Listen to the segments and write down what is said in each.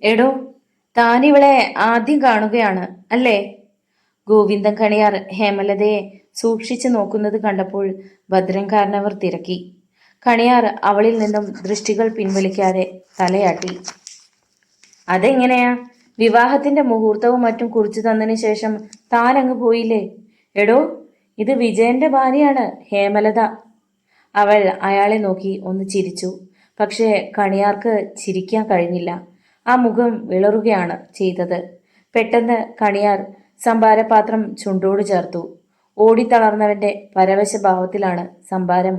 എടോ, താനിവളെ ആദ്യം കാണുകയാണ് അല്ലേ? ഗോവിന്ദൻ കണിയാർ ഹേമലതയെ സൂക്ഷിച്ചു നോക്കുന്നത് കണ്ടപ്പോൾ ഭദ്രൻകാരനവർ തിരക്കി. കണിയാർ അവളിൽ നിന്നും ദൃഷ്ടികൾ പിൻവലിക്കാതെ തലയാട്ടി. അതെങ്ങനെയാ? വിവാഹത്തിന്റെ മുഹൂർത്തവും മറ്റും കുറിച്ചു തന്നതിന് ശേഷം താൻ അങ്ങ് പോയില്ലേ? എടോ, ഇത് വിജയന്റെ ഭാര്യയാണ് ഹേമലത. അവൾ അയാളെ നോക്കി ഒന്ന് ചിരിച്ചു. പക്ഷേ കണിയാർക്ക് ചിരിക്കാൻ കഴിഞ്ഞില്ല. ആ മുഖം വിളറുകയാണ് ചെയ്തത്. പെട്ടെന്ന് കണിയാർ സംഭാരപാത്രം ചുണ്ടോട് ചേർത്തു. ഓടിത്തളർന്നവന്റെ പരവശഭാവത്തിലാണ് സംഭാരം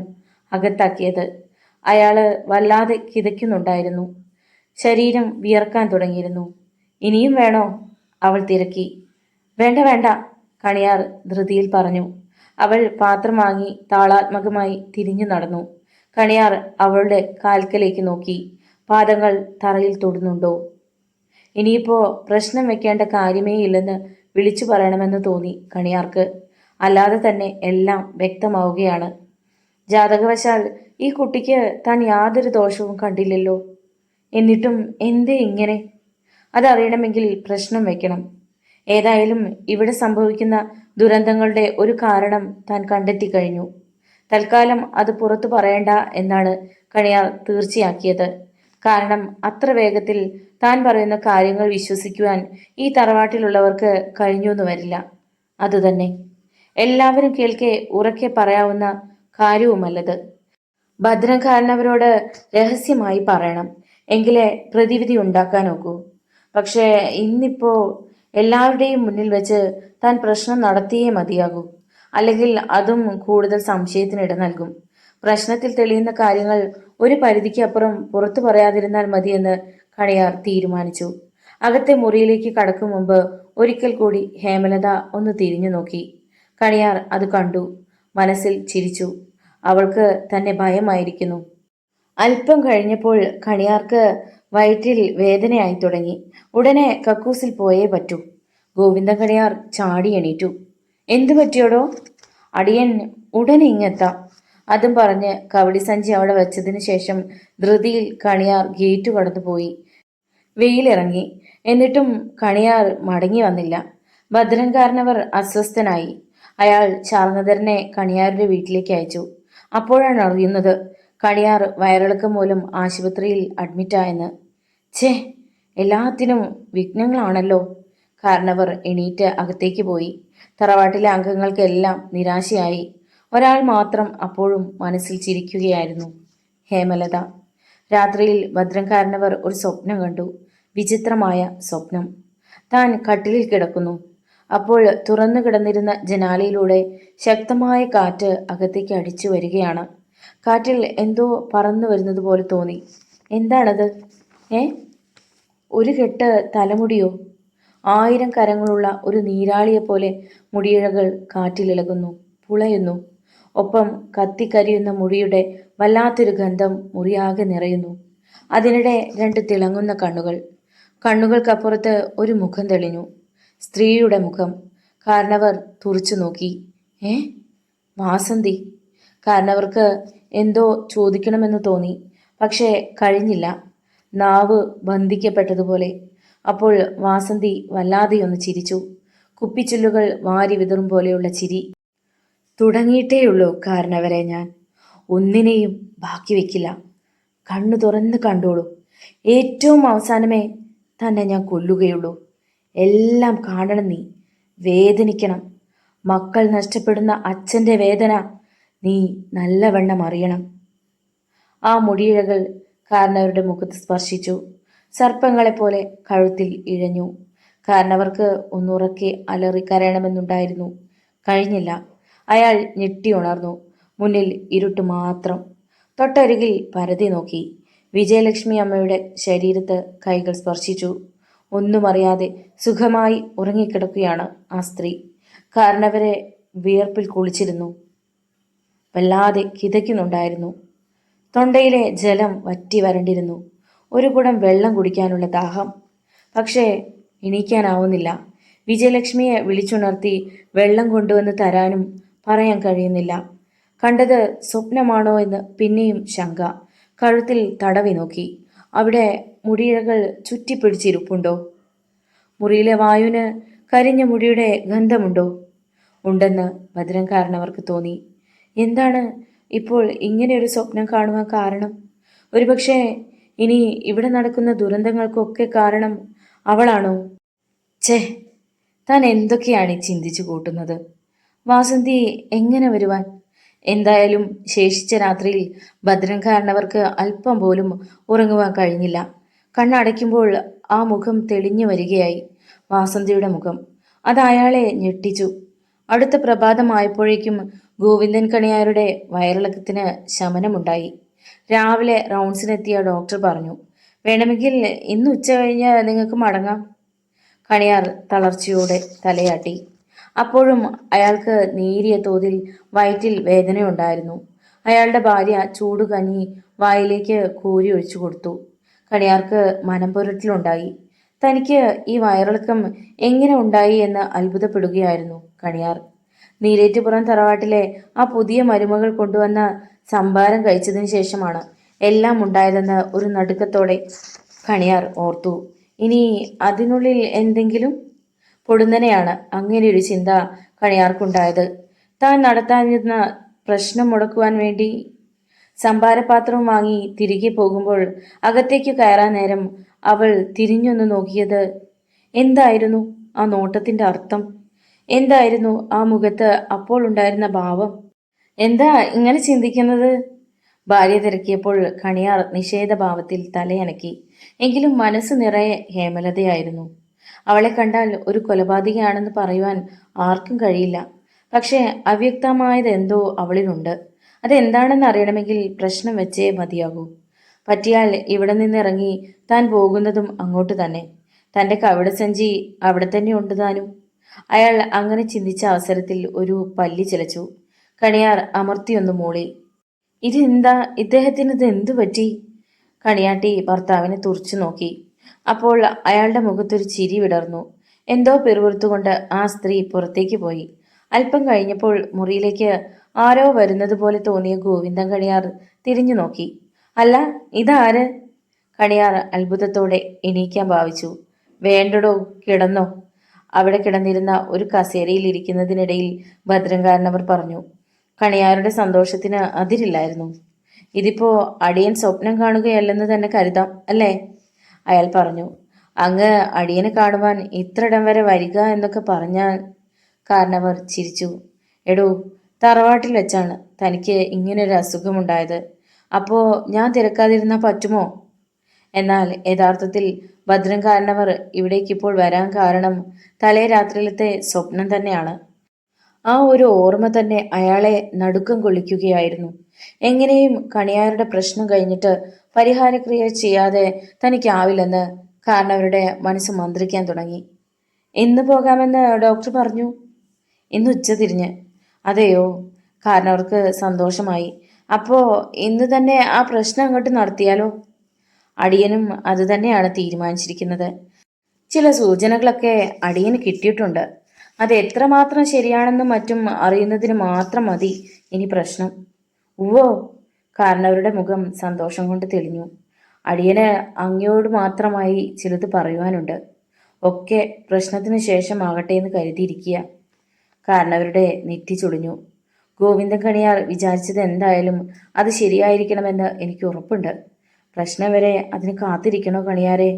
അകത്താക്കിയത്. അയാള് വല്ലാതെ കിതയ്ക്കുന്നുണ്ടായിരുന്നു. ശരീരം വിയർക്കാൻ തുടങ്ങിയിരുന്നു. ഇനിയും വേണോ? അവൾ തിരക്കി. വേണ്ട വേണ്ട, കണിയാർ ധൃതിയിൽ പറഞ്ഞു. അവൾ പാത്രം വാങ്ങി താളാത്മകമായി തിരിഞ്ഞു നടന്നു. കണിയാർ അവളുടെ കാൽക്കലേക്ക് നോക്കി. പാദങ്ങൾ തറയിൽ തൊടുന്നുണ്ടോ? ഇനിയിപ്പോ പ്രശ്നം വെക്കേണ്ട കാര്യമേ ഇല്ലെന്ന് വിളിച്ചു പറയണമെന്ന് തോന്നി കണിയാർക്ക്. അല്ലാതെ തന്നെ എല്ലാം വ്യക്തമാവുകയാണ്. ജാതകവശാൽ ഈ കുട്ടിക്ക് താൻ യാതൊരു ദോഷവും കണ്ടില്ലല്ലോ. എന്നിട്ടും എന്തേ ഇങ്ങനെ? അതറിയണമെങ്കിൽ പ്രശ്നം വെക്കണം. ഏതായാലും ഇവിടെ സംഭവിക്കുന്ന ദുരന്തങ്ങളുടെ ഒരു കാരണം താൻ കണ്ടെത്തി കഴിഞ്ഞു. തൽക്കാലം അത് പുറത്തു പറയണ്ട എന്നാണ് കണിയാർ തീർച്ചയാക്കിയത്. കാരണം അത്ര വേഗത്തിൽ താൻ പറയുന്ന കാര്യങ്ങൾ വിശ്വസിക്കുവാൻ ഈ തറവാട്ടിലുള്ളവർക്ക് കഴിഞ്ഞൊന്നു വരില്ല. അതുതന്നെ എല്ലാവരും കേൾക്കെ ഉറക്കെ പറയാവുന്ന കാര്യവുമല്ലത്. ഭദ്രൻകാരനവരോട് രഹസ്യമായി പറയണം, എങ്കിലേ പ്രതിവിധി ഉണ്ടാക്കാൻ നോക്കൂ. പക്ഷേ ഇന്നിപ്പോ എല്ലാവരുടെയും മുന്നിൽ വെച്ച് താൻ പ്രശ്നം നടത്തിയേ മതിയാകൂ. അല്ലെങ്കിൽ അതും കൂടുതൽ സംശയത്തിനിട നൽകും. പ്രശ്നത്തിൽ തെളിയുന്ന കാര്യങ്ങൾ ഒരു പരിധിക്ക് അപ്പുറം പുറത്തു പറയാതിരുന്നാൽ മതിയെന്ന് കണിയാർ തീരുമാനിച്ചു. അകത്തെ മുറിയിലേക്ക് കടക്കും മുമ്പ് ഒരിക്കൽ കൂടി ഹേമലത ഒന്ന് തിരിഞ്ഞു നോക്കി. കണിയാർ അത് കണ്ടു. മനസ്സിൽ ചിരിച്ചു. അവൾക്ക് തന്നെ ഭയമായിരിക്കുന്നു. അല്പം കഴിഞ്ഞപ്പോൾ കണിയാർക്ക് വയറ്റിൽ വേദനയായി തുടങ്ങി. ഉടനെ കക്കൂസിൽ പോയേ പറ്റൂ. ഗോവിന്ദൻ കണിയാർ ചാടി എണീറ്റു. എന്തു പറ്റിയോടോ? അടിയൻ ഉടനെ ഇങ്ങെത്താം. അതും പറഞ്ഞ് കവടി സഞ്ചി അവിടെ വെച്ചതിന് ശേഷം ധൃതിയിൽ കണിയാർ ഗേറ്റ് കടന്നുപോയി. വെയിലിറങ്ങി. എന്നിട്ടും കണിയാർ മടങ്ങി വന്നില്ല. ഭദ്രൻകാരനവർ അസ്വസ്ഥനായി. അയാൾ ചാർങ്ങധരനെ കണിയാരുടെ വീട്ടിലേക്ക് അയച്ചു. അപ്പോഴാണ് അറിയുന്നത് കണിയാർ വയറിളക്കം മൂലം ആശുപത്രിയിൽ അഡ്മിറ്റായെന്ന്. ഛേ, എല്ലാത്തിനും വിഘ്നങ്ങളാണല്ലോ. കാരണവർ എണീറ്റ് അകത്തേക്ക് പോയി. തറവാട്ടിലെ അംഗങ്ങൾക്കെല്ലാം നിരാശയായി. ഒരാൾ മാത്രം അപ്പോഴും മനസ്സിൽ ചിരിക്കുകയായിരുന്നു, ഹേമലത. രാത്രിയിൽ ഭദ്രൻകാരനവർ ഒരു സ്വപ്നം കണ്ടു. വിചിത്രമായ സ്വപ്നം. താൻ കട്ടിലിൽ കിടക്കുന്നു. അപ്പോൾ തുറന്നു കിടന്നിരുന്ന ജനാലയിലൂടെ ശക്തമായ കാറ്റ് അകത്തേക്ക് അടിച്ചു വരികയാണ്. കാറ്റിൽ എന്തോ പറന്നു വരുന്നത് പോലെ തോന്നി. എന്താണത്? ഒരു കെട്ട് തലമുടിയോ? 1000 കരങ്ങളുള്ള ഒരു നീരാളിയെപ്പോലെ മുടിയിഴകൾ കാറ്റിലിളകുന്നു, പുളയുന്നു. ഒപ്പം കത്തിക്കരിയുന്ന മുടിയുടെ വല്ലാത്തൊരു ഗന്ധം മുറിയാകെ നിറയുന്നു. അതിനിടെ 2 തിളങ്ങുന്ന കണ്ണുകൾ. കണ്ണുകൾക്കപ്പുറത്ത് ഒരു മുഖം തെളിഞ്ഞു. സ്ത്രീയുടെ മുഖം. കാരണവർ തുറച്ചു നോക്കി. വാസന്തി. കാരണവർക്ക് എന്തോ ചോദിക്കണമെന്ന് തോന്നി. പക്ഷേ കഴിഞ്ഞില്ല. നാവ് ബന്ധിക്കപ്പെട്ടതുപോലെ. അപ്പോൾ വാസന്തി വല്ലാതെയൊന്ന് ചിരിച്ചു. കുപ്പിച്ചില്ലുകൾ വാരി വിതറും പോലെയുള്ള ചിരി. തുടങ്ങിയിട്ടേയുള്ളൂ കാരണവരെ ഞാൻ. ഒന്നിനെയും ബാക്കി വെക്കില്ല. കണ്ണു തുറന്ന് കണ്ടോളൂ. ഏറ്റവും അവസാനമേ തന്നെ ഞാൻ കൊല്ലുകയുള്ളൂ. എല്ലാം കാണണം നീ. വേദനിക്കണം. മക്കൾ നഷ്ടപ്പെടുന്ന അച്ഛൻ്റെ വേദന നീ നല്ലവണ്ണം അറിയണം. ആ മുടിയിഴകൾ കാരണവരുടെ മുഖത്ത് സ്പർശിച്ചു. സർപ്പങ്ങളെപ്പോലെ കഴുത്തിൽ ഇഴഞ്ഞു. കാരണവർക്ക് ഒന്നുറക്കെ അലറി കരയണമെന്നുണ്ടായിരുന്നു. കഴിഞ്ഞില്ല. അയാൾ ഞെട്ടി ഉണർന്നു. മുന്നിൽ ഇരുട്ട് മാത്രം. തൊട്ടരികിൽ പരതി നോക്കി. വിജയലക്ഷ്മി അമ്മയുടെ ശരീരത്ത് കൈകൾ സ്പർശിച്ചു. ഒന്നും അറിയാതെ സുഖമായി ഉറങ്ങിക്കിടക്കുകയാണ് ആ സ്ത്രീ. കാരണവരെ വിയർപ്പിൽ കുളിച്ചിരുന്നു. വല്ലാതെ കിതയ്ക്കുന്നുണ്ടായിരുന്നു. തൊണ്ടയിലെ ജലം വറ്റി വരണ്ടിരുന്നു. ഒരു കുടം വെള്ളം കുടിക്കാനുള്ള ദാഹം. പക്ഷേ എണീക്കാനാവുന്നില്ല. വിജയലക്ഷ്മിയെ വിളിച്ചുണർത്തി വെള്ളം കൊണ്ടുവന്ന് തരാനും പറയാൻ കഴിയുന്നില്ല. കണ്ടത് സ്വപ്നമാണോ എന്ന് പിന്നെയും ശങ്ക. കഴുത്തിൽ തടവി നോക്കി. അവിടെ മുടിയിഴകൾ ചുറ്റിപ്പിടിച്ചിരിപ്പുണ്ടോ? മുറിയിലെ വായുവിന് കരിഞ്ഞ മുടിയുടെ ഗന്ധമുണ്ടോ? ഉണ്ടെന്ന് ഭദ്രൻകാരനവർക്ക് തോന്നി. എന്താണ് ഇപ്പോൾ ഇങ്ങനെയൊരു സ്വപ്നം കാണുവാൻ കാരണം? ഒരുപക്ഷെ ഇനി ഇവിടെ നടക്കുന്ന ദുരന്തങ്ങൾക്കൊക്കെ കാരണം അവളാണോ? ഛേ, താൻ എന്തൊക്കെയാണ് ഈ ചിന്തിച്ചു കൂട്ടുന്നത്? വാസന്തി എങ്ങനെ വരുവാൻ? എന്തായാലും ശേഷിച്ച രാത്രിയിൽ ഭദ്രൻകാരനവർക്ക് അല്പം പോലും ഉറങ്ങുവാൻ കഴിഞ്ഞില്ല. കണ്ണടയ്ക്കുമ്പോൾ ആ മുഖം തെളിഞ്ഞു വരികയായി. വാസന്തിയുടെ മുഖം. അത് അയാളെ ഞെട്ടിച്ചു. അടുത്ത പ്രഭാതമായപ്പോഴേക്കും ഗോവിന്ദൻ കണിയാരുടെ വയറിളക്കത്തിന് ശമനമുണ്ടായി. രാവിലെ റൗണ്ട്സിനെത്തിയ ഡോക്ടർ പറഞ്ഞു, വേണമെങ്കിൽ ഇന്ന് ഉച്ച കഴിഞ്ഞ് നിങ്ങൾക്ക് മടങ്ങാം. കണിയാർ തളർച്ചയോടെ തലയാട്ടി. അപ്പോഴും അയാൾക്ക് നേരിയ തോതിൽ വയറ്റിൽ വേദനയുണ്ടായിരുന്നു. അയാളുടെ ഭാര്യ ചൂടുകഞ്ഞി വായിലേക്ക് കോരി ഒഴിച്ചു കൊടുത്തു. കണിയാർക്ക് മനം പുരട്ടിലുണ്ടായി. തനിക്ക് ഈ വയറിളക്കം എങ്ങനെ ഉണ്ടായി എന്ന് അത്ഭുതപ്പെടുകയായിരുന്നു കണിയാർ. നീലേറ്റുപുറം തറവാട്ടിലെ ആ പുതിയ മരുമകൾ കൊണ്ടുവന്ന സംഭാരം കഴിച്ചതിന് ശേഷമാണ് എല്ലാം ഉണ്ടായതെന്ന് ഒരു നടുക്കത്തോടെ കണിയാർ ഓർത്തു. ഇനി അതിനുള്ളിൽ എന്തെങ്കിലും പൊടുന്നനെയാണ് അങ്ങനെയൊരു ചിന്ത കണിയാർക്കുണ്ടായത്. താൻ നടത്താനിരുന്ന പ്രശ്നം മുടക്കുവാൻ വേണ്ടി സംഭാരപാത്രം വാങ്ങി തിരികെ പോകുമ്പോൾ അകത്തേക്ക് കയറാൻ നേരം അവൾ തിരിഞ്ഞൊന്ന് നോക്കിയത്. എന്തായിരുന്നു ആ നോട്ടത്തിന്റെ അർത്ഥം? എന്തായിരുന്നു ആ മുഖത്ത് അപ്പോൾ ഉണ്ടായിരുന്ന ഭാവം? എന്താ ഇങ്ങനെ ചിന്തിക്കുന്നത്? ഭാര്യ തിരക്കിയപ്പോൾ കണിയാർ നിഷേധഭാവത്തിൽ തലയനക്കി. എങ്കിലും മനസ്സ് നിറയെ ഹേമലതയായിരുന്നു. അവളെ കണ്ടാൽ ഒരു കൊലപാതകയാണെന്ന് പറയുവാൻ ആർക്കും കഴിയില്ല. പക്ഷേ അവ്യക്തമായതെന്തോ അവളിലുണ്ട്. അതെന്താണെന്ന് അറിയണമെങ്കിൽ പ്രശ്നം വെച്ചേ മതിയാകൂ. പറ്റിയാൽ ഇവിടെ നിന്നിറങ്ങി താൻ പോകുന്നതും അങ്ങോട്ട് തന്നെ. തൻ്റെ കവിടസഞ്ചി അവിടെ തന്നെ ഉണ്ട് താനും. അയാൾ അങ്ങനെ ചിന്തിച്ച അവസരത്തിൽ ഒരു പല്ലി ചിലച്ചു. കണിയാർ അമർത്തിയൊന്ന് മൂളി. ഇതെന്താ ഇദ്ദേഹത്തിന് ഇത് എന്തു പറ്റി? കണിയാട്ടി ഭർത്താവിനെ തുറച്ചു നോക്കി. അപ്പോൾ അയാളുടെ മുഖത്തൊരു ചിരി വിടർന്നു. എന്തോ പിറുപിറുത്തുകൊണ്ട് ആ സ്ത്രീ പുറത്തേക്ക് പോയി. അല്പം കഴിഞ്ഞപ്പോൾ മുറിയിലേക്ക് ആരോ വരുന്നത് പോലെ തോന്നിയ ഗോവിന്ദൻ കണിയാർ തിരിഞ്ഞു നോക്കി. അല്ല, ഇതാര്? കണിയാർ അത്ഭുതത്തോടെ എണീക്കാൻ ഭാവിച്ചു. വേണ്ടടോ, കിടന്നോ. അവിടെ കിടന്നിരുന്ന ഒരു കസേരയിൽ ഇരിക്കുന്നതിനിടയിൽ ഭദ്രൻകാരനവർ പറഞ്ഞു. കണിയാരുടെ സന്തോഷത്തിന് അതിരില്ലായിരുന്നു. ഇതിപ്പോ അടിയൻ സ്വപ്നം കാണുകയല്ലെന്ന് തന്നെ കരുതാം അല്ലേ? അയാൾ പറഞ്ഞു. അങ്ങ് അടിയനെ കാണുവാൻ ഇത്രയിടം വരെ വരിക എന്നൊക്കെ പറഞ്ഞാൽ. കാരണവർ ചിരിച്ചു. എടോ, തറവാട്ടിൽ വെച്ചാണ് തനിക്ക് ഇങ്ങനൊരു അസുഖമുണ്ടായത്. അപ്പോ ഞാൻ തിരക്കാതിരുന്നാൽ പറ്റുമോ? എന്നാൽ യഥാർത്ഥത്തിൽ ഭദ്രൻകാരനവർ ഇവിടേക്കിപ്പോൾ വരാൻ കാരണം തലേ രാത്രിയിലത്തെ സ്വപ്നം തന്നെയാണ്. ആ ഒരു ഓർമ്മ തന്നെ അയാളെ നടുക്കം കൊള്ളിക്കുകയായിരുന്നു. എങ്ങനെയും കണിയാരുടെ പ്രശ്നം കഴിഞ്ഞിട്ട് പരിഹാരക്രിയ ചെയ്യാതെ തനിക്കാവില്ലെന്ന് കാരണവരുടെ മനസ്സ് മന്ത്രിക്കാൻ തുടങ്ങി. ഇന്ന് പോകാമെന്ന് ഡോക്ടർ പറഞ്ഞു. ഇന്ന് ഉച്ച തിരിഞ്ഞ്. അതെയോ? കാരണവർക്ക് സന്തോഷമായി. അപ്പോ ഇന്ന് തന്നെ ആ പ്രശ്നം അങ്ങോട്ട് നടത്തിയാലോ? അടിയനും അത് തന്നെയാണ് തീരുമാനിച്ചിരിക്കുന്നത്. ചില സൂചനകളൊക്കെ അടിയന് കിട്ടിയിട്ടുണ്ട്. അത് എത്രമാത്രം ശരിയാണെന്നും മറ്റും അറിയുന്നതിന് മാത്രം മതി ഇനി പ്രശ്നം. ഉവ്വോ, കാരണവരുടെ മുഖം സന്തോഷം കൊണ്ട് തെളിഞ്ഞു. അടിയന് അങ്ങയോട് മാത്രമായി ചിലത് പറയുവാനുണ്ട്. ഒക്കെ പ്രശ്നത്തിന് ശേഷമാകട്ടെ എന്ന് കരുതിയിരിക്കുക. കാരണവരുടെ നെറ്റി ചുളിഞ്ഞു. ഗോവിന്ദൻ കണിയാർ വിചാരിച്ചത് എന്തായാലും അത് ശരിയായിരിക്കണമെന്ന് എനിക്ക് ഉറപ്പുണ്ട്. പ്രശ്നം വരെ അതിന് കാത്തിരിക്കണോ കണിയാരെ?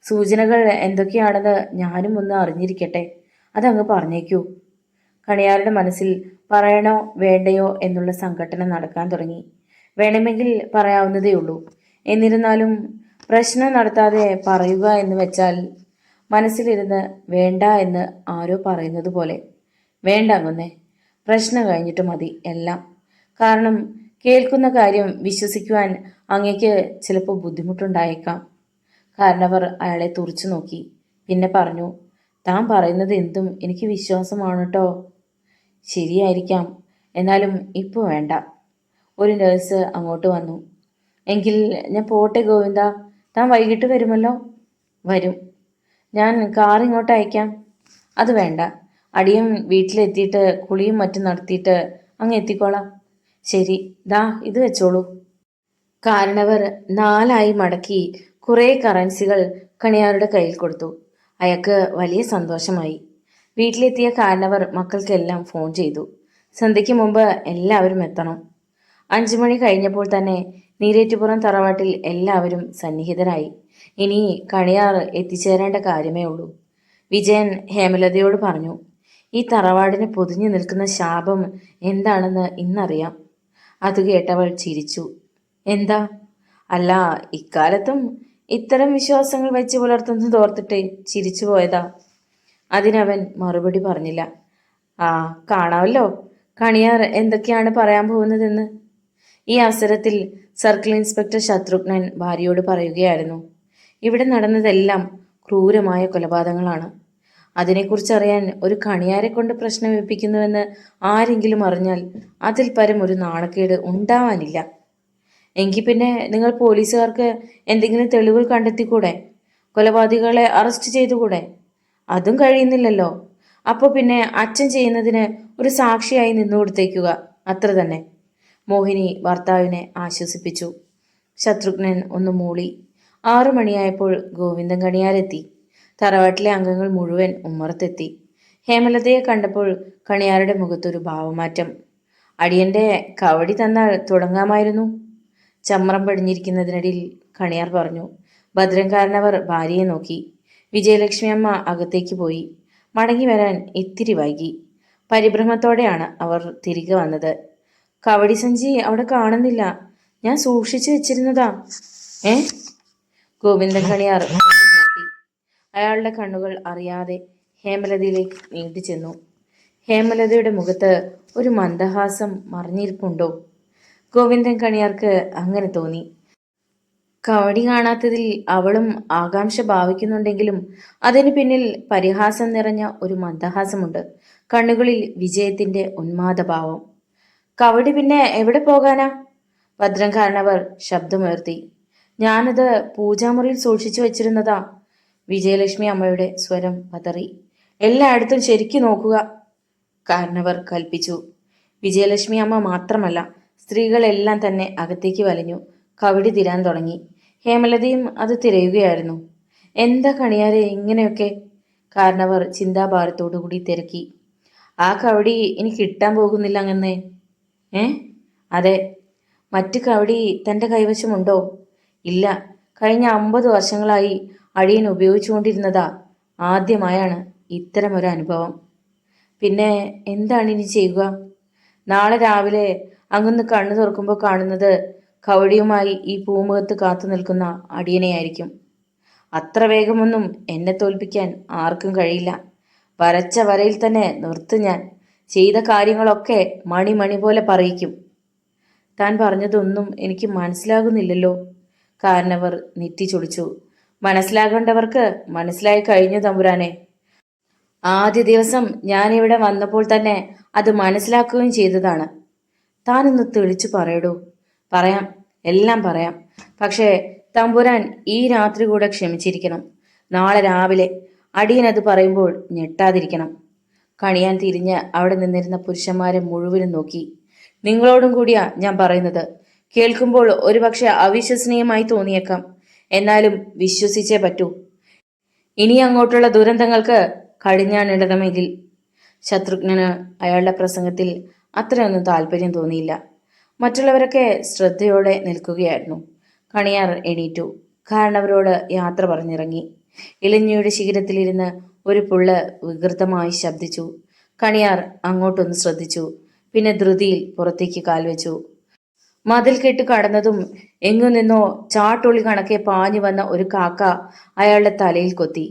സൂചനകൾ എന്തൊക്കെയാണെന്ന് ഞാനും ഒന്ന് അറിഞ്ഞിരിക്കട്ടെ. അതങ്ങ് പറഞ്ഞേക്കൂ. കണിയാരുടെ മനസ്സിൽ പറയണോ വേണ്ടയോ എന്നുള്ള സംഘട്ടനം നടക്കാൻ തുടങ്ങി. വേണമെങ്കിൽ പറയാവുന്നതേയുള്ളൂ. എന്നിരുന്നാലും പ്രശ്നം നടത്താതെ പറയുക എന്ന് വെച്ചാൽ മനസ്സിലിരുന്ന് വേണ്ട എന്ന് ആരോ പറയുന്നത് പോലെ. വേണ്ട അങ്ങുന്നേ, പ്രശ്നം കഴിഞ്ഞിട്ട് മതി എല്ലാം. കാരണം കേൾക്കുന്ന കാര്യം വിശ്വസിക്കുവാൻ അങ്ങയ്ക്ക് ചിലപ്പോൾ ബുദ്ധിമുട്ടുണ്ടായേക്കാം. കാരണവർ അയാളെ തുറച്ചു നോക്കി. പിന്നെ പറഞ്ഞു, താൻ പറയുന്നത് എന്തും എനിക്ക് വിശ്വാസമാണ് കേട്ടോ. ശരിയായിരിക്കാം, എന്നാലും ഇപ്പോൾ വേണ്ട. ഒരു നേഴ്സ് അങ്ങോട്ട് വന്നു. എങ്കിൽ ഞാൻ പോട്ടെ ഗോവിന്ദ, താൻ വൈകിട്ട് വരുമല്ലോ? വരും. ഞാൻ കാർ ഇങ്ങോട്ട് അയക്കാം. അത് വേണ്ട, അടിയൻ വീട്ടിലെത്തിയിട്ട് കുളിയും മറ്റും നടത്തിയിട്ട് അങ്ങ് എത്തിക്കോളാം. ശരി, ദാ ഇത് വെച്ചോളൂ. കാരണവർ നാലായി മടക്കി കുറേ കറൻസികൾ കണിയാരുടെ കയ്യിൽ കൊടുത്തു. അയാൾക്ക് വലിയ സന്തോഷമായി. വീട്ടിലെത്തിയ കാരണവർ മക്കൾക്കെല്ലാം ഫോൺ ചെയ്തു. സന്ധ്യയ്ക്ക് മുമ്പ് എല്ലാവരും എത്തണം. 5 മണി കഴിഞ്ഞപ്പോൾ തന്നെ നീരേറ്റുപുറം തറവാട്ടിൽ എല്ലാവരും സന്നിഹിതരായി. ഇനി കണിയാർ എത്തിച്ചേരേണ്ട കാര്യമേ ഉള്ളൂ. വിജയൻ ഹേമലതയോട് പറഞ്ഞു, ഈ തറവാടിന് പൊതിഞ്ഞു നിൽക്കുന്ന ശാപം എന്താണെന്ന് ഇന്നറിയാം. അത് കേട്ടവൾ ചിരിച്ചു. എന്താ? അല്ല, ഇക്കാലത്തും ഇത്തരം വിശ്വാസങ്ങൾ വെച്ച് പുലർത്തുന്നത് ഓർത്തിട്ട് ചിരിച്ചു പോയതാ. അതിനവൻ മറുപടി പറഞ്ഞില്ല. ആ, കാണാമല്ലോ കണിയാർ എന്തൊക്കെയാണ് പറയാൻ പോകുന്നതെന്ന്. ഈ അവസരത്തിൽ സർക്കിൾ ഇൻസ്പെക്ടർ ശത്രുഘ്നൻ ഭാര്യയോട് പറയുകയായിരുന്നു, ഇവിടെ നടന്നതെല്ലാം ക്രൂരമായ കൊലപാതകങ്ങളാണ്. അതിനെക്കുറിച്ചറിയാൻ ഒരു കണിയാരെ കൊണ്ട് പ്രശ്നം വെപ്പിക്കുന്നുവെന്ന് ആരെങ്കിലും അറിഞ്ഞാൽ അതിൽ പരം ഒരു നാണക്കേട് ഉണ്ടാവാനില്ല. എങ്കിൽ പിന്നെ നിങ്ങൾ പോലീസുകാർക്ക് എന്തെങ്കിലും തെളിവുകൾ കണ്ടെത്തിക്കൂടെ? കൊലപാതകികളെ അറസ്റ്റ് ചെയ്തുകൂടെ? അതും കഴിയുന്നില്ലല്ലോ. അപ്പോൾ പിന്നെ അച്ഛൻ ചെയ്യുന്നതിന് ഒരു സാക്ഷിയായി നിന്നു കൊടുത്തേക്കുക, അത്ര തന്നെ. മോഹിനി ഭർത്താവിനെ ആശ്വസിപ്പിച്ചു. ശത്രുഘ്നൻ ഒന്ന് മൂളി. 6 മണിയായപ്പോൾ ഗോവിന്ദൻ കണിയാരെത്തി. തറവാട്ടിലെ അംഗങ്ങൾ മുഴുവൻ ഉമ്മറത്തെത്തി. ഹേമലതയെ കണ്ടപ്പോൾ കണിയാരുടെ മുഖത്തൊരു ഭാവമാറ്റം. അടിയന്റെ കവടി തന്നാൽ തുടങ്ങാമായിരുന്നു. ചമ്രം പടിഞ്ഞിരിക്കുന്നതിനിടയിൽ കണിയാർ പറഞ്ഞു. ഭദ്രൻകാരനവർ ഭാര്യയെ നോക്കി. വിജയലക്ഷ്മി അമ്മ അകത്തേക്ക് പോയി. മടങ്ങി വരാൻ ഇത്തിരി വൈകി. പരിഭ്രമത്തോടെയാണ് അവർ തിരികെ വന്നത്. കവടി സഞ്ചി അവിടെ കാണുന്നില്ല. ഞാൻ സൂക്ഷിച്ചു വെച്ചിരുന്നതാ. ഏ? ഗോവിന്ദൻ കണിയാർ ഞെട്ടി. അയാളുടെ കണ്ണുകൾ അറിയാതെ ഹേമലതയിലേക്ക് നീട്ടിച്ചെന്നു. ഹേമലതയുടെ മുഖത്ത് ഒരു മന്ദഹാസം മറിഞ്ഞിരിപ്പുണ്ടോ? ഗോവിന്ദൻ കണിയാർക്ക് അങ്ങനെ തോന്നി. കവടി കാണാത്തതിൽ അവളും ആകാംക്ഷ ഭാവിക്കുന്നുണ്ടെങ്കിലും അതിന് പിന്നിൽ പരിഹാസം നിറഞ്ഞ ഒരു മന്ദഹാസമുണ്ട്. കണ്ണുകളിൽ വിജയത്തിന്റെ ഉന്മാദഭാവം. കവടി പിന്നെ എവിടെ പോകാനാ? ഭദ്രൻകാരനവർ ശബ്ദമുയർത്തി. ഞാനത് പൂജാമുറിയിൽ സൂക്ഷിച്ചു വച്ചിരുന്നതാ. വിജയലക്ഷ്മി അമ്മയുടെ സ്വരം പതറി. എല്ലായിടത്തും ശരിക്കു നോക്കുക, കാരണവർ കൽപ്പിച്ചു. വിജയലക്ഷ്മി അമ്മ മാത്രമല്ല, സ്ത്രീകളെല്ലാം തന്നെ അകത്തേക്ക് വലിഞ്ഞു. കവടി തിരാൻ തുടങ്ങി. ഹേമലതയും അത് തിരയുകയായിരുന്നു. എന്താ കണിയാരെ ഇങ്ങനെയൊക്കെ? കാരണവർ ചിന്താഭാരത്തോടുകൂടി തിരക്കി. ആ കവടി ഇനി കിട്ടാൻ പോകുന്നില്ല അങ്ങനെ. ഏ? അതെ. മറ്റു കവടി തൻ്റെ കൈവശമുണ്ടോ? ഇല്ല. കഴിഞ്ഞ 50 വർഷങ്ങളായി അടിയൻ ഉപയോഗിച്ചുകൊണ്ടിരുന്നതാ. ആദ്യമായാണ് ഇത്തരമൊരു അനുഭവം. പിന്നെ എന്താണ് ഇനി ചെയ്യുക? നാളെ രാവിലെ അങ്ങൊന്ന് കണ്ണു തുറക്കുമ്പോൾ കാണുന്നത് കവടിയുമായി ഈ പൂമുഖത്ത് കാത്തു നിൽക്കുന്ന അടിയനെയായിരിക്കും. അത്ര വേഗമൊന്നും എന്നെ തോൽപ്പിക്കാൻ ആർക്കും കഴിയില്ല. വരച്ച വരയിൽ തന്നെ നിർത്തും ഞാൻ. ചെയ്ത കാര്യങ്ങളൊക്കെ മണി മണി പോലെ പറയിക്കും. താൻ പറഞ്ഞതൊന്നും എനിക്ക് മനസ്സിലാകുന്നില്ലല്ലോ. കാരണവർ നെറ്റി ചൊടിച്ചു. മനസ്സിലാകേണ്ടവർക്ക് മനസ്സിലായി കഴിഞ്ഞു തമ്പുരാനെ. ആദ്യ ദിവസം ഞാനിവിടെ വന്നപ്പോൾ തന്നെ അത് മനസ്സിലാക്കുകയും ചെയ്തതാണ്. താനൊന്ന് തെളിച്ചു പറയടോ. പറയാം, എല്ലാം പറയാം. പക്ഷേ തമ്പുരാൻ ഈ രാത്രി കൂടെ ക്ഷമിച്ചിരിക്കണം. നാളെ രാവിലെ അടിയനത് പറയുമ്പോൾ ഞെട്ടാതിരിക്കണം. കണിയാൻ തിരിഞ്ഞ് അവിടെ നിന്നിരുന്ന പുരുഷന്മാരെ മുഴുവനും നോക്കി. നിങ്ങളോടും കൂടിയാ ഞാൻ പറയുന്നത്. കേൾക്കുമ്പോൾ ഒരുപക്ഷെ അവിശ്വസനീയമായി തോന്നിയേക്കാം. എന്നാലും വിശ്വസിച്ചേ പറ്റൂ. ഇനി അങ്ങോട്ടുള്ള ദുരന്തങ്ങൾക്ക് കടിഞ്ഞാണിടണമെങ്കിൽ. ശത്രുഘ്നന് അയാളുടെ പ്രസംഗത്തിൽ അത്രയൊന്നും താല്പര്യം തോന്നിയില്ല. മറ്റുള്ളവരൊക്കെ ശ്രദ്ധയോടെ നിൽക്കുകയായിരുന്നു. കണിയാർ എണീറ്റു. കാരണവരോട് യാത്ര പറഞ്ഞിറങ്ങി. ഇലഞ്ഞിയുടെ ശിഖരത്തിലിരുന്ന് ഒരു പുള്ള് വികൃതമായി ശബ്ദിച്ചു. കണിയാർ അങ്ങോട്ടൊന്ന് ശ്രദ്ധിച്ചു. പിന്നെ ധൃതിയിൽ പുറത്തേക്ക് കാൽവെച്ചു. മതിൽ കെട്ട് കടന്നതും എങ്ങു നിന്നോ ചാട്ടുളി കണക്കെ പാഞ്ഞു വന്ന ഒരു കാക്ക അയാളുടെ തലയിൽ കൊത്തി.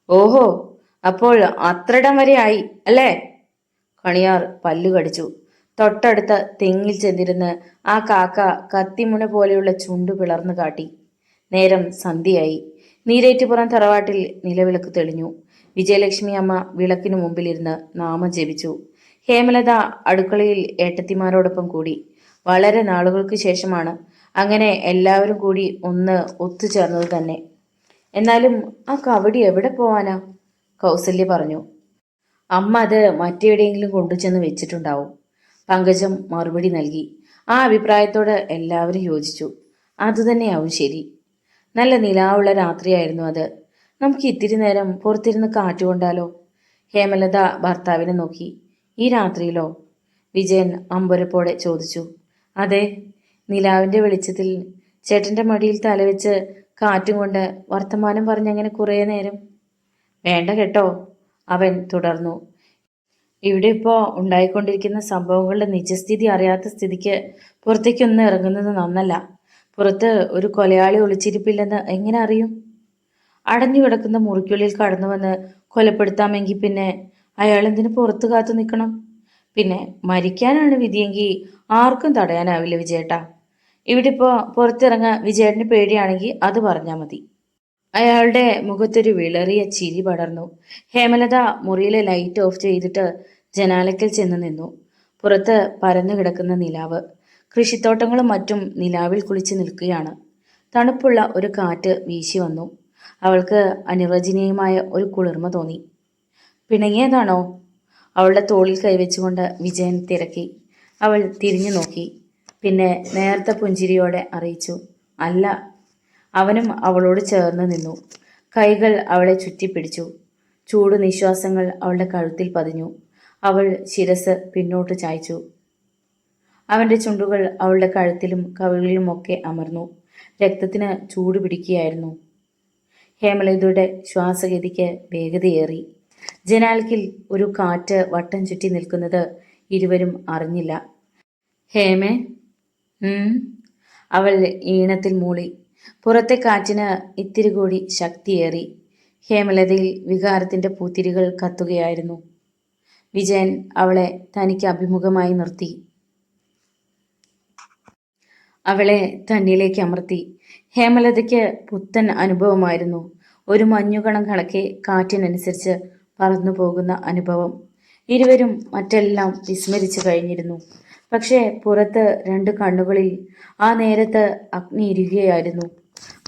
ഓഹോ, അപ്പോൾ അത്രയിടം വരെ ആയി അല്ലേ? കണിയാർ പല്ലു കടിച്ചു. തൊട്ടടുത്ത തെങ്ങിൽ ചെന്നിരുന്ന് ആ കാക്ക കത്തിമുന പോലെയുള്ള ചുണ്ടു പിളർന്നു കാട്ടി. നേരം സന്ധ്യയായി. നീരേറ്റുപുറം തറവാട്ടിൽ നിലവിളക്ക് തെളിഞ്ഞു. വിജയലക്ഷ്മി അമ്മ വിളക്കിനു മുമ്പിലിരുന്ന് നാമം ജപിച്ചു. ഹേമലത അടുക്കളയിൽ ഏട്ടത്തിമാരോടൊപ്പം കൂടി. വളരെ നാളുകൾക്ക് ശേഷമാണ് അങ്ങനെ എല്ലാവരും കൂടി ഒന്ന് ഒത്തുചേർന്നത് തന്നെ. എന്നാലും ആ കവടി എവിടെ പോവാനാ? കൗസല്യ പറഞ്ഞു. അമ്മ അത് മറ്റെവിടെയെങ്കിലും കൊണ്ടുചെന്ന് വെച്ചിട്ടുണ്ടാവും. പങ്കജം മറുപടി നൽകി. ആ അഭിപ്രായത്തോട് എല്ലാവരും യോജിച്ചു. അതുതന്നെയാവും ശരി. നല്ല നിലാവുള്ള രാത്രിയായിരുന്നു അത്. നമുക്ക് ഇത്തിരി നേരം പുറത്തിരുന്ന് കാറ്റുകൊണ്ടാലോ? ഹേമലത ഭർത്താവിനെ നോക്കി. ഈ രാത്രിയിലോ? വിജയൻ അമ്പരപ്പോടെ ചോദിച്ചു. അതെ, നിലാവിൻ്റെ വെളിച്ചത്തിൽ ചേട്ടൻ്റെ മടിയിൽ തലവെച്ച് കാറ്റും കൊണ്ട് വർത്തമാനം പറഞ്ഞങ്ങനെ കുറേ നേരം. വേണ്ട കേട്ടോ, അവൻ തുടർന്നു. ഇവിടെ ഇപ്പോൾ ഉണ്ടായിക്കൊണ്ടിരിക്കുന്ന സംഭവങ്ങളുടെ നിജസ്ഥിതി അറിയാത്ത സ്ഥിതിക്ക് പുറത്തേക്കൊന്നും ഇറങ്ങുന്നത് നന്നല്ല. പുറത്ത് ഒരു കൊലയാളി ഒളിച്ചിരിപ്പില്ലെന്ന് എങ്ങനെ അറിയും? അടഞ്ഞു കിടക്കുന്ന മുറിക്കുള്ളിൽ കടന്നു വന്ന് കൊലപ്പെടുത്താമെങ്കിൽ പിന്നെ അയാളെന്തിനു പുറത്ത് കാത്തു നിൽക്കണം? പിന്നെ മരിക്കാനാണ് വിധിയെങ്കിൽ ആർക്കും തടയാനാവില്ല വിജയേട്ടാ. ഇവിടെ ഇപ്പോൾ പുറത്തിറങ്ങാൻ വിജയേട്ടന് പേടിയാണെങ്കിൽ അത് പറഞ്ഞാൽ മതി. അയാളുടെ മുഖത്തൊരു വിളറിയ ചിരി പടർന്നു. ഹേമലത മുറിയിലെ ലൈറ്റ് ഓഫ് ചെയ്തിട്ട് ജനാലയ്ക്കൽ ചെന്ന് നിന്നു. പുറത്ത് പരന്നു കിടക്കുന്ന നിലാവ്, കൃഷിത്തോട്ടങ്ങളും മറ്റും നിലാവിൽ കുളിച്ച് നിൽക്കുകയാണ്. തണുപ്പുള്ള ഒരു കാറ്റ് വീശി വന്നു. അവൾക്ക് അനിർവചനീയമായ ഒരു കുളിർമ തോന്നി. പിണങ്ങിയതാണോ? അവളുടെ തോളിൽ കൈവച്ചുകൊണ്ട് വിജയൻ തിരക്കി. അവൾ തിരിഞ്ഞു നോക്കി. പിന്നെ നേർത്ത പുഞ്ചിരിയോടെ അറിയിച്ചു, അല്ല. അവനും അവളോട് ചേർന്ന് നിന്നു. കൈകൾ അവളെ ചുറ്റിപ്പിടിച്ചു. ചൂട് നിശ്വാസങ്ങൾ അവളുടെ കഴുത്തിൽ പതിഞ്ഞു. അവൾ ശിരസ് പിന്നോട്ട് ചായ്ച്ചു. അവൻ്റെ ചുണ്ടുകൾ അവളുടെ കഴുത്തിലും കവിളിലുമൊക്കെ അമർന്നു. രക്തത്തിന് ചൂട് പിടിക്കുകയായിരുന്നു. ഹേമലതയുടെ ശ്വാസഗതിക്ക് വേഗതയേറി. ജനാലയ്ക്കിൽ ഒരു കാറ്റ് വട്ടം ചുറ്റി നിൽക്കുന്നത് ഇരുവരും അറിഞ്ഞില്ല. ഹേമേ, അവൾ ഈണത്തിൽ മൂളി. പുറത്തെ കാറ്റിന് ഇത്തിരി കൂടി ശക്തിയേറി. ഹേമലതയിൽ വികാരത്തിൻ്റെ പൂത്തിരികൾ കത്തുകയായിരുന്നു. വിജയൻ അവളെ തനിക്ക് അഭിമുഖമായി നിർത്തി. അവളെ തന്നിലേക്ക് അമർത്തി. ഹേമലതയ്ക്ക് പുത്തൻ അനുഭവമായിരുന്നു. ഒരു മഞ്ഞുകണം കണക്കെ കാറ്റിനനുസരിച്ച് പറന്നു പോകുന്ന അനുഭവം. ഇരുവരും മറ്റെല്ലാം വിസ്മരിച്ചു കഴിഞ്ഞിരുന്നു. പക്ഷേ പുറത്ത് രണ്ട് കണ്ണുകളിൽ ആ നേരത്ത് അഗ്നി ഇരിക്കുകയായിരുന്നു.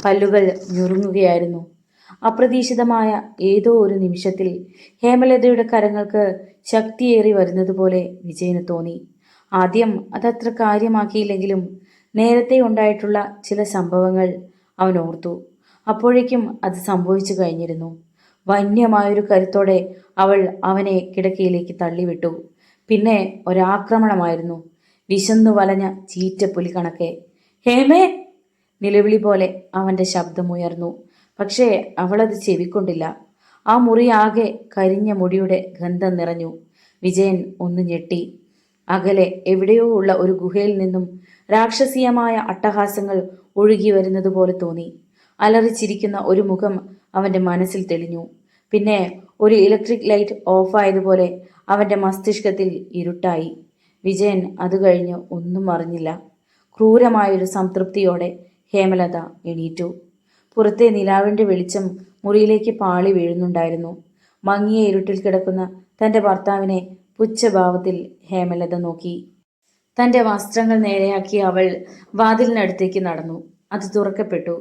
പല്ലുകൾ ഞുറുങ്ങുകയായിരുന്നു. അപ്രതീക്ഷിതമായ ഏതോ ഒരു നിമിഷത്തിൽ ഹേമലതയുടെ കരങ്ങൾക്ക് ശക്തിയേറി വരുന്നതുപോലെ വിജയന് തോന്നി. ആദ്യം അതത്ര കാര്യമാക്കിയില്ലെങ്കിലും നേരത്തെ ഉണ്ടായിട്ടുള്ള ചില സംഭവങ്ങൾ അവൻ ഓർത്തു. അപ്പോഴേക്കും അത് സംഭവിച്ചു കഴിഞ്ഞിരുന്നു. വന്യമായൊരു കരുത്തോടെ അവൾ അവനെ കിടക്കയിലേക്ക് തള്ളിവിട്ടു. പിന്നെ ഒരാക്രമണമായിരുന്നു. വിശന്നു വലഞ്ഞ ചീറ്റപ്പുലി കണക്കെ. ഹേമേ! നിലവിളി പോലെ അവൻ്റെ ശബ്ദമുയർന്നു. പക്ഷേ അവളത് ചെവിക്കൊണ്ടില്ല. ആ മുറിയാകെ കരിഞ്ഞ മുടിയുടെ ഗന്ധം നിറഞ്ഞു. വിജയൻ ഒന്ന് ഞെട്ടി. അകലെ എവിടെയോ ഉള്ള ഒരു ഗുഹയിൽ നിന്നും രാക്ഷസീയമായ അട്ടഹാസങ്ങൾ ഒഴുകി വരുന്നത് പോലെ തോന്നി. അലറിച്ചിരിക്കുന്ന ഒരു മുഖം അവൻ്റെ മനസ്സിൽ തെളിഞ്ഞു. പിന്നെ ഒരു ഇലക്ട്രിക് ലൈറ്റ് ഓഫായതുപോലെ അവൻ്റെ മസ്തിഷ്കത്തിൽ ഇരുട്ടായി. വിജയൻ അത് കഴിഞ്ഞ് ഒന്നും അറിഞ്ഞില്ല. ക്രൂരമായൊരു സംതൃപ്തിയോടെ ഹേമലത എണീറ്റു. പുറത്തെ നിലാവിൻ്റെ വെളിച്ചം മുറിയിലേക്ക് പാളി വീഴുന്നുണ്ടായിരുന്നു. മങ്ങിയ ഇരുട്ടിൽ കിടക്കുന്ന തൻ്റെ ഭർത്താവിനെ പുച്ഛഭാവത്തിൽ ഹേമലത നോക്കി. തൻ്റെ വസ്ത്രങ്ങൾ നേരെയാക്കി അവൾ വാതിലിനടുത്തേക്ക് നടന്നു. അത് തുറക്കപ്പെട്ടു.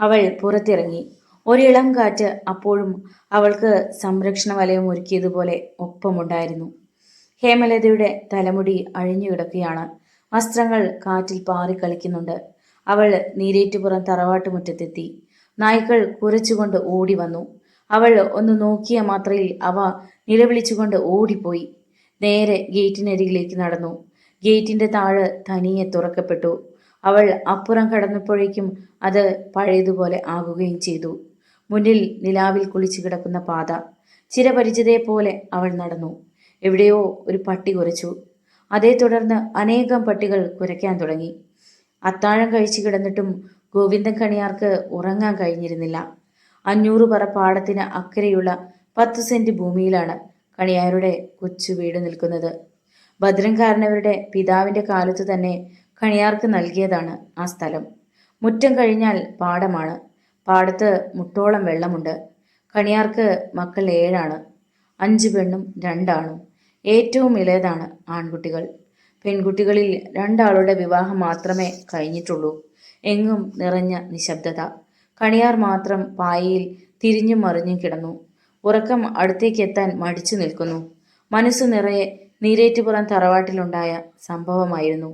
അവൾ പുറത്തിറങ്ങി. ഒരിളം കാറ്റ് അപ്പോഴും അവൾക്ക് സംരക്ഷണ വലയം ഒരുക്കിയതുപോലെ ഒപ്പമുണ്ടായിരുന്നു. ഹേമലതയുടെ തലമുടി അഴിഞ്ഞു കിടക്കുകയാണ്. വസ്ത്രങ്ങൾ കാറ്റിൽ പാറിക്കളിക്കുന്നുണ്ട്. അവൾ നീരേറ്റുപുറം തറവാട്ടുമുറ്റത്തെത്തി. നായ്ക്കൾ കുരച്ചുകൊണ്ട് ഓടി വന്നു. അവൾ ഒന്ന് നോക്കിയ മാത്രയിൽ അവ നിലവിളിച്ചുകൊണ്ട് ഓടിപ്പോയി. നേരെ ഗേറ്റിനരികിലേക്ക് നടന്നു. ഗേറ്റിൻ്റെ താഴ് തനിയെ തുറക്കപ്പെട്ടു. അവൾ അപ്പുറം കടന്നപ്പോഴേക്കും അത് പഴയതുപോലെ ആകുകയും ചെയ്തു. മുന്നിൽ നിലാവിൽ കുളിച്ചു കിടക്കുന്ന പാത. ചിരപരിചിതയെപ്പോലെ അവൾ നടന്നു. എവിടെയോ ഒരു പട്ടി കുരച്ചു. അതേ തുടർന്ന് അനേകം പട്ടികൾ കുരയ്ക്കാൻ തുടങ്ങി. അത്താഴം കഴിച്ചു കിടന്നിട്ടും ഗോവിന്ദൻ കണിയാർക്ക് ഉറങ്ങാൻ കഴിഞ്ഞിരുന്നില്ല. 500 പറ പാടത്തിന് അക്കരെയുള്ള 10 സെന്റ് ഭൂമിയിലാണ് കണിയാരുടെ കൊച്ചു വീട് നിൽക്കുന്നത്. ഭദ്രൻകാരനവരുടെ പിതാവിൻ്റെ കാലത്തു തന്നെ കണിയാർക്ക് നൽകിയതാണ് ആ സ്ഥലം. മുറ്റം കഴിഞ്ഞാൽ പാടമാണ്. പാടത്ത് മുട്ടോളം വെള്ളമുണ്ട്. കണിയാർക്ക് മക്കൾ 7 ആണ്. 5 പെണ്ണും 2 ആണും. ഏറ്റവും ഇളയതാണ് ആൺകുട്ടികൾ. പെൺകുട്ടികളിൽ 2 ആളുടെ വിവാഹം മാത്രമേ കഴിഞ്ഞിട്ടുള്ളൂ. എങ്ങും നിറഞ്ഞ നിശബ്ദത. കണിയാർ മാത്രം പായയിൽ തിരിഞ്ഞും മറിഞ്ഞും കിടന്നു. ഉറക്കം അടുത്തേക്കെത്താൻ മടിച്ചു നിൽക്കുന്നു. മനസ്സു നിറയെ നീരേറ്റുപുറം തറവാട്ടിലുണ്ടായ സംഭവമായിരുന്നു.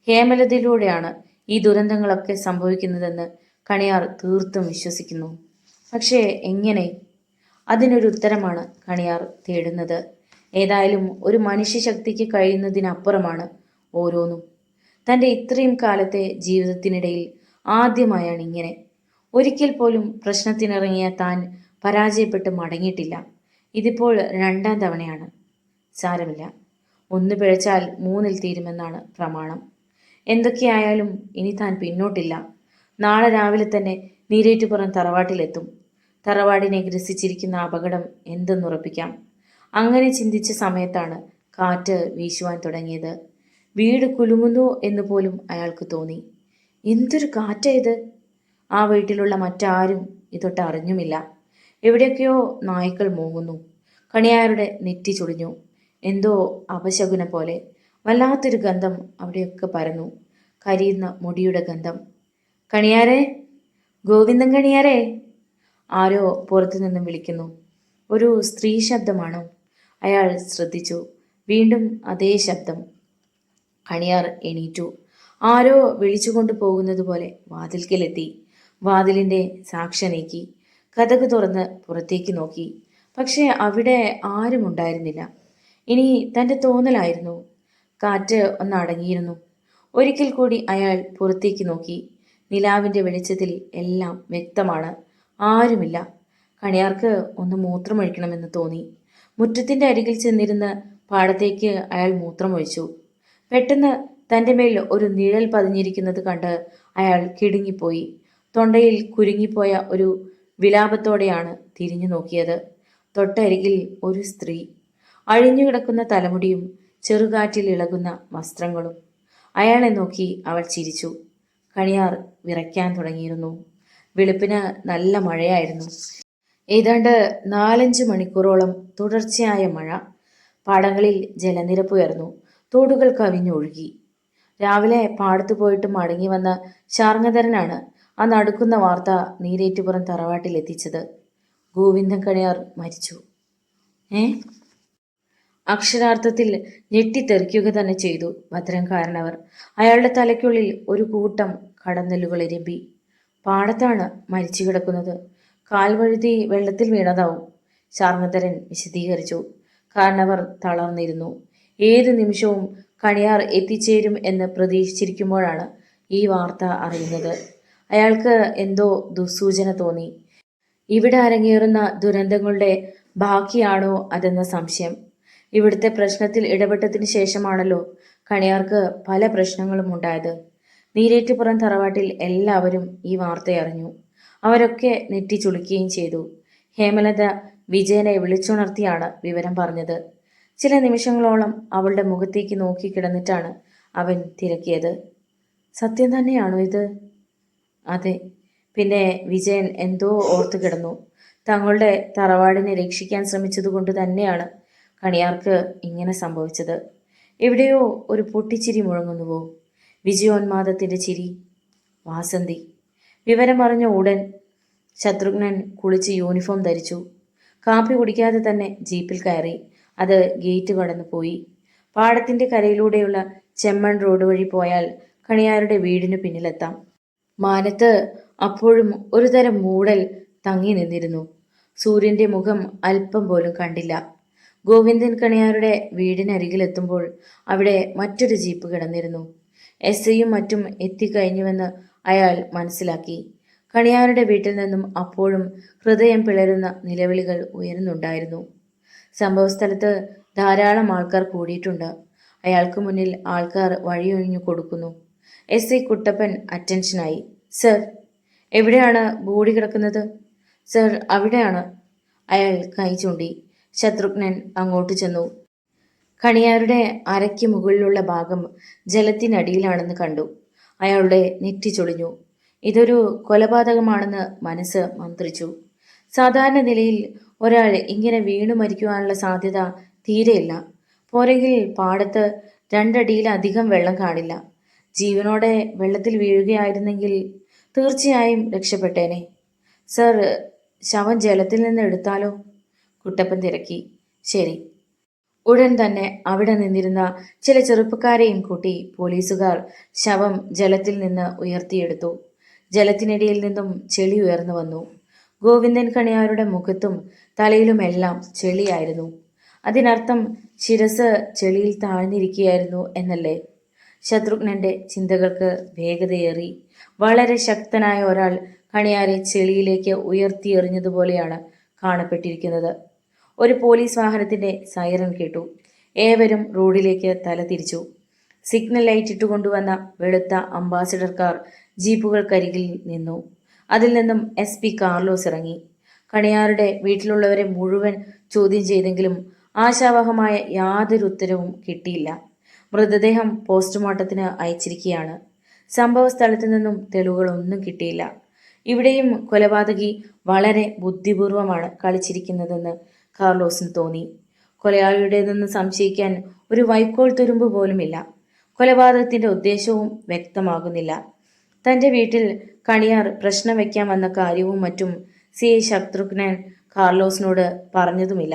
ഹേമലതയിലൂടെയാണ് ഈ ദുരന്തങ്ങളൊക്കെ സംഭവിക്കുന്നതെന്ന് കണിയാർ തീർത്തും വിശ്വസിക്കുന്നു. പക്ഷേ എങ്ങനെ? അതിനൊരു ഉത്തരമാണ് കണിയാർ തേടുന്നത്. ഏതായാലും ഒരു മനുഷ്യശക്തിക്ക് കഴിയുന്നതിനപ്പുറമാണ് ഓരോന്നും. തൻ്റെ ഇത്രയും കാലത്തെ ജീവിതത്തിനിടയിൽ ആദ്യമായാണ് ഇങ്ങനെ. ഒരിക്കൽ പോലും പ്രശ്നത്തിനിറങ്ങിയ താൻ പരാജയപ്പെട്ട് മടങ്ങിയിട്ടില്ല. ഇതിപ്പോൾ രണ്ടാം തവണയാണ്. സാരമില്ല, ഒന്ന് പിഴച്ചാൽ മൂന്നിൽ തീരുമെന്നാണ് പ്രമാണം. എന്തൊക്കെയായാലും ഇനി താൻ പിന്നോട്ടില്ല. നാളെ രാവിലെ തന്നെ നീരേറ്റുപുറം തറവാട്ടിലെത്തും. തറവാടിനെ ഗ്രസിച്ചിരിക്കുന്ന അപകടം എന്തെന്നുറപ്പിക്കാം. അങ്ങനെ ചിന്തിച്ച സമയത്താണ് കാറ്റ് വീശുവാൻ തുടങ്ങിയത്. വീട് കുലുങ്ങുന്നു എന്ന് പോലും അയാൾക്ക് തോന്നി. എന്തൊരു കാറ്റാ ഇത്! ആ വീട്ടിലുള്ള മറ്റാരും ഇതൊട്ട് അറിഞ്ഞുമില്ല. എവിടെയൊക്കെയോ നായ്ക്കൾ മൂങ്ങുന്നു. കണിയാരുടെ നെറ്റി ചുളിഞ്ഞു. എന്തോ അപശകുനം പോലെ വല്ലാത്തൊരു ഗന്ധം അവിടെയൊക്കെ പരന്നു. കരിയുന്ന മുടിയുടെ ഗന്ധം. കണിയാരെ, ഗോവിന്ദൻ കണിയാരെ! ആരോ പുറത്തു നിന്നും വിളിക്കുന്നു. ഒരു സ്ത്രീ ശബ്ദമാണോ? അയാൾ ശ്രദ്ധിച്ചു. വീണ്ടും അതേ ശബ്ദം. കണിയാർ എണീറ്റു. ആരോ വിളിച്ചുകൊണ്ടു പോകുന്നത് പോലെ വാതിൽക്കലെത്തി. വാതിലിൻ്റെ സാക്ഷി നീക്കി. കതക് തുറന്ന് പുറത്തേക്ക് നോക്കി. പക്ഷേ അവിടെ ആരും ഉണ്ടായിരുന്നില്ല. ഇനി തൻ്റെ തോന്നലായിരുന്നു. കാറ്റ് ഒന്ന് അടങ്ങിയിരുന്നു. ഒരിക്കൽ കൂടി അയാൾ പുറത്തേക്ക് നോക്കി. നിലാവിൻ്റെ വെളിച്ചത്തിൽ എല്ലാം വ്യക്തമാണ്. ആരുമില്ല. കണിയാർക്ക് ഒന്ന് മൂത്രമൊഴിക്കണമെന്ന് തോന്നി. മുറ്റത്തിൻ്റെ അരികിൽ ചെന്നിരുന്ന് പാടത്തേക്ക് അയാൾ മൂത്രമൊഴിച്ചു. പെട്ടെന്ന് തൻ്റെ മേൽ ഒരു നിഴൽ പതിഞ്ഞിരിക്കുന്നത് കണ്ട് അയാൾ കിടുങ്ങിപ്പോയി. തൊണ്ടയിൽ കുരുങ്ങിപ്പോയ ഒരു വിലാപത്തോടെയാണ് തിരിഞ്ഞു നോക്കിയത്. തൊട്ടരികിൽ ഒരു സ്ത്രീ. അഴിഞ്ഞുകിടക്കുന്ന തലമുടിയും ചെറുകാറ്റിൽ ഇളകുന്ന വസ്ത്രങ്ങളും. അയാളെ നോക്കി അവൾ ചിരിച്ചു. കണിയാർ വിറയ്ക്കാൻ തുടങ്ങിയിരുന്നു. വെളുപ്പിന് നല്ല മഴയായിരുന്നു. ഏതാണ്ട് 4-5 മണിക്കൂറോളം തുടർച്ചയായ മഴ. പാടങ്ങളിൽ ജലനിരപ്പ് ഉയർന്നു. തോടുകൾ കവിഞ്ഞൊഴുകി. രാവിലെ പാടത്തു പോയിട്ട് മടങ്ങി വന്ന ശാർങ്ങധരനാണ് ആ നടുക്കുന്ന വാർത്ത നീരേറ്റുപുറം തറവാട്ടിൽ എത്തിച്ചത്. ഗോവിന്ദൻ കണിയാർ മരിച്ചു. അക്ഷരാർത്ഥത്തിൽ ഞെട്ടിത്തെറിക്കുക തന്നെ ചെയ്തു ഭദ്രൻകാരനവർ. അയാളുടെ തലയ്ക്കുള്ളിൽ ഒരു കൂട്ടം കടന്നലുകൾ ഇരമ്പി. പാടത്താണ് മരിച്ചു കിടക്കുന്നത്. കാൽവഴുതി വെള്ളത്തിൽ വീണതാവും, ശാർങ്ങധരൻ വിശദീകരിച്ചു. കാരണവർ തളർന്നിരുന്നു. ഏത് നിമിഷവും കണിയാർ എത്തിച്ചേരും എന്ന് പ്രതീക്ഷിച്ചിരിക്കുമ്പോഴാണ് ഈ വാർത്ത അറിയുന്നത്. അയാൾക്ക് എന്തോ ദുസ്സൂചന തോന്നി. ഇവിടെ അരങ്ങേറുന്ന ദുരന്തങ്ങളുടെ ബാക്കിയാണോ അതെന്ന സംശയം. ഇവിടുത്തെ പ്രശ്നത്തിൽ ഇടപെട്ടതിന് ശേഷമാണല്ലോ കണിയാർക്ക് പല പ്രശ്നങ്ങളും ഉണ്ടായത്. നീരേറ്റുപുറം തറവാട്ടിൽ എല്ലാവരും ഈ വാർത്തയറിഞ്ഞു. അവരൊക്കെ നെറ്റി ചുളിക്കുകയും ചെയ്തു. ഹേമലത വിജയനെ വിളിച്ചുണർത്തിയാണ് വിവരം പറഞ്ഞത്. ചില നിമിഷങ്ങളോളം അവളുടെ മുഖത്തേക്ക് നോക്കി കിടന്നിട്ടാണ് അവൻ തിരക്കിയത്. സത്യം തന്നെയാണോ ഇത്? അതെ. പിന്നെ വിജയൻ എന്തോ ഓർത്തു കിടന്നു. തങ്ങളുടെ തറവാടിനെ രക്ഷിക്കാൻ ശ്രമിച്ചതുകൊണ്ട് തന്നെയാണ് കണിയാർക്ക് ഇങ്ങനെ സംഭവിച്ചത്. എവിടെയോ ഒരു പൊട്ടിച്ചിരി മുഴങ്ങുന്നുവോ? വിജയോന്മാദത്തിൻ്റെ ചിരി. വാസന്തി. വിവരം അറിഞ്ഞ ഉടൻ ശത്രുഘ്നൻ കുളിച്ച് യൂണിഫോം ധരിച്ചു. കാപ്പി കുടിക്കാതെ തന്നെ ജീപ്പിൽ കയറി. അത് ഗേറ്റ് കടന്നു പോയി. പാടത്തിൻ്റെ കരയിലൂടെയുള്ള ചെമ്മൺ റോഡ് വഴി പോയാൽ കണിയാരുടെ വീടിനു പിന്നിലെത്താം. മാനത്ത് അപ്പോഴും ഒരു തരം മൂടൽ തങ്ങി നിന്നിരുന്നു. സൂര്യൻ്റെ മുഖം അല്പം പോലും കണ്ടില്ല. ഗോവിന്ദൻ കണിയാരുടെ വീടിനരികിലെത്തുമ്പോൾ അവിടെ മറ്റൊരു ജീപ്പ് കിടന്നിരുന്നു. എസ്ഐയും മറ്റും എത്തിക്കഴിഞ്ഞുവെന്ന് അയാൾ മനസ്സിലാക്കി. കണിയാരുടെ വീട്ടിൽ നിന്നും അപ്പോഴും ഹൃദയം പിളരുന്ന നിലവിളികൾ ഉയരുന്നുണ്ടായിരുന്നു. സംഭവസ്ഥലത്ത് ധാരാളം ആൾക്കാർ കൂടിയിട്ടുണ്ട്. അയാൾക്ക് മുന്നിൽ ആൾക്കാർ വഴിയൊഴിഞ്ഞു കൊടുക്കുന്നു. എസ് ഐ കുട്ടപ്പൻ അറ്റൻഷനായി. സർ, എവിടെയാണ് ബോഡി കിടക്കുന്നത്? സർ, അവിടെയാണ്. അയാൾ കൈ ചൂണ്ടി. ശത്രുഘ്നൻ അങ്ങോട്ട് ചെന്നു. കണിയാരുടെ അരയ്ക്ക് മുകളിലുള്ള ഭാഗം ജലത്തിനടിയിലാണെന്ന് കണ്ടു. അയാളുടെ നെറ്റി ചൊളിഞ്ഞു. ഇതൊരു കൊലപാതകമാണെന്ന് മനസ്സ് മന്ത്രിച്ചു. സാധാരണ നിലയിൽ ഒരാൾ ഇങ്ങനെ വീണു മരിക്കുവാനുള്ള സാധ്യത തീരെയില്ല. പോരെങ്കിൽ പാടത്ത് 2 അടിയിലധികം വെള്ളം കാണില്ല. ജീവനോടെ വെള്ളത്തിൽ വീഴുകയായിരുന്നെങ്കിൽ തീർച്ചയായും രക്ഷപ്പെട്ടേനെ. സർ, ശവം ജലത്തിൽ നിന്ന് എടുത്താലോ? കുട്ടപ്പൻ തിരക്കി. ശരി. ഉടൻ തന്നെ അവിടെ നിന്നിരുന്ന ചില ചെറുപ്പക്കാരെയും കൂട്ടി പോലീസുകാർ ശവം ജലത്തിൽ നിന്ന് ഉയർത്തിയെടുത്തു. ജലത്തിനിടയിൽ നിന്നും ചെളി ഉയർന്നു വന്നു. ഗോവിന്ദൻ കണിയാരുടെ മുഖത്തും തലയിലുമെല്ലാം ചെളിയായിരുന്നു. അതിനർത്ഥം ശിരസ് ചെളിയിൽ താഴ്ന്നിരിക്കുകയായിരുന്നു എന്നല്ലേ? ശത്രുഘ്നന്റെ ചിന്തകൾക്ക് വേഗതയേറി. വളരെ ശക്തനായ ഒരാൾ കണിയാരെ ചെളിയിലേക്ക് ഉയർത്തിയെറിഞ്ഞതുപോലെയാണ് കാണപ്പെട്ടിരിക്കുന്നത്. ഒരു പോലീസ് വാഹനത്തിന്റെ സൈറൻ കേട്ടു. ഏവരും റോഡിലേക്ക് തല തിരിച്ചു. സിഗ്നൽ ലൈറ്റ് ഇട്ടുകൊണ്ടുവന്ന വെളുത്ത അംബാസിഡർ കാർ ജീപ്പുകൾക്കരികിൽ നിന്നു. അതിൽ നിന്നും SP കാർലോസ് ഇറങ്ങി. കണിയാരുടെ വീട്ടിലുള്ളവരെ മുഴുവൻ ചോദ്യം ചെയ്തെങ്കിലും ആശാവഹമായ യാതൊരു ഉത്തരവും കിട്ടിയില്ല. മൃതദേഹം പോസ്റ്റ്മോർട്ടത്തിന് അയച്ചിരിക്കുകയാണ്. സംഭവ സ്ഥലത്തു നിന്നും തെളിവുകളൊന്നും കിട്ടിയില്ല. ഇവിടെയും കൊലപാതകി വളരെ ബുദ്ധിപൂർവമാണ് കളിച്ചിരിക്കുന്നതെന്ന് കാർലോസിന് തോന്നി. കൊലയാളിയുടേതെന്ന് സംശയിക്കാൻ ഒരു വൈക്കോൽ തുരുമ്പ് പോലുമില്ല. കൊലപാതകത്തിന്റെ ഉദ്ദേശവും വ്യക്തമാകുന്നില്ല. തന്റെ വീട്ടിൽ കണിയാർ പ്രശ്നം വയ്ക്കാൻ വന്ന കാര്യവും മറ്റും CI ശത്രുഘ്നൻ കാർലോസിനോട് പറഞ്ഞതുമില്ല.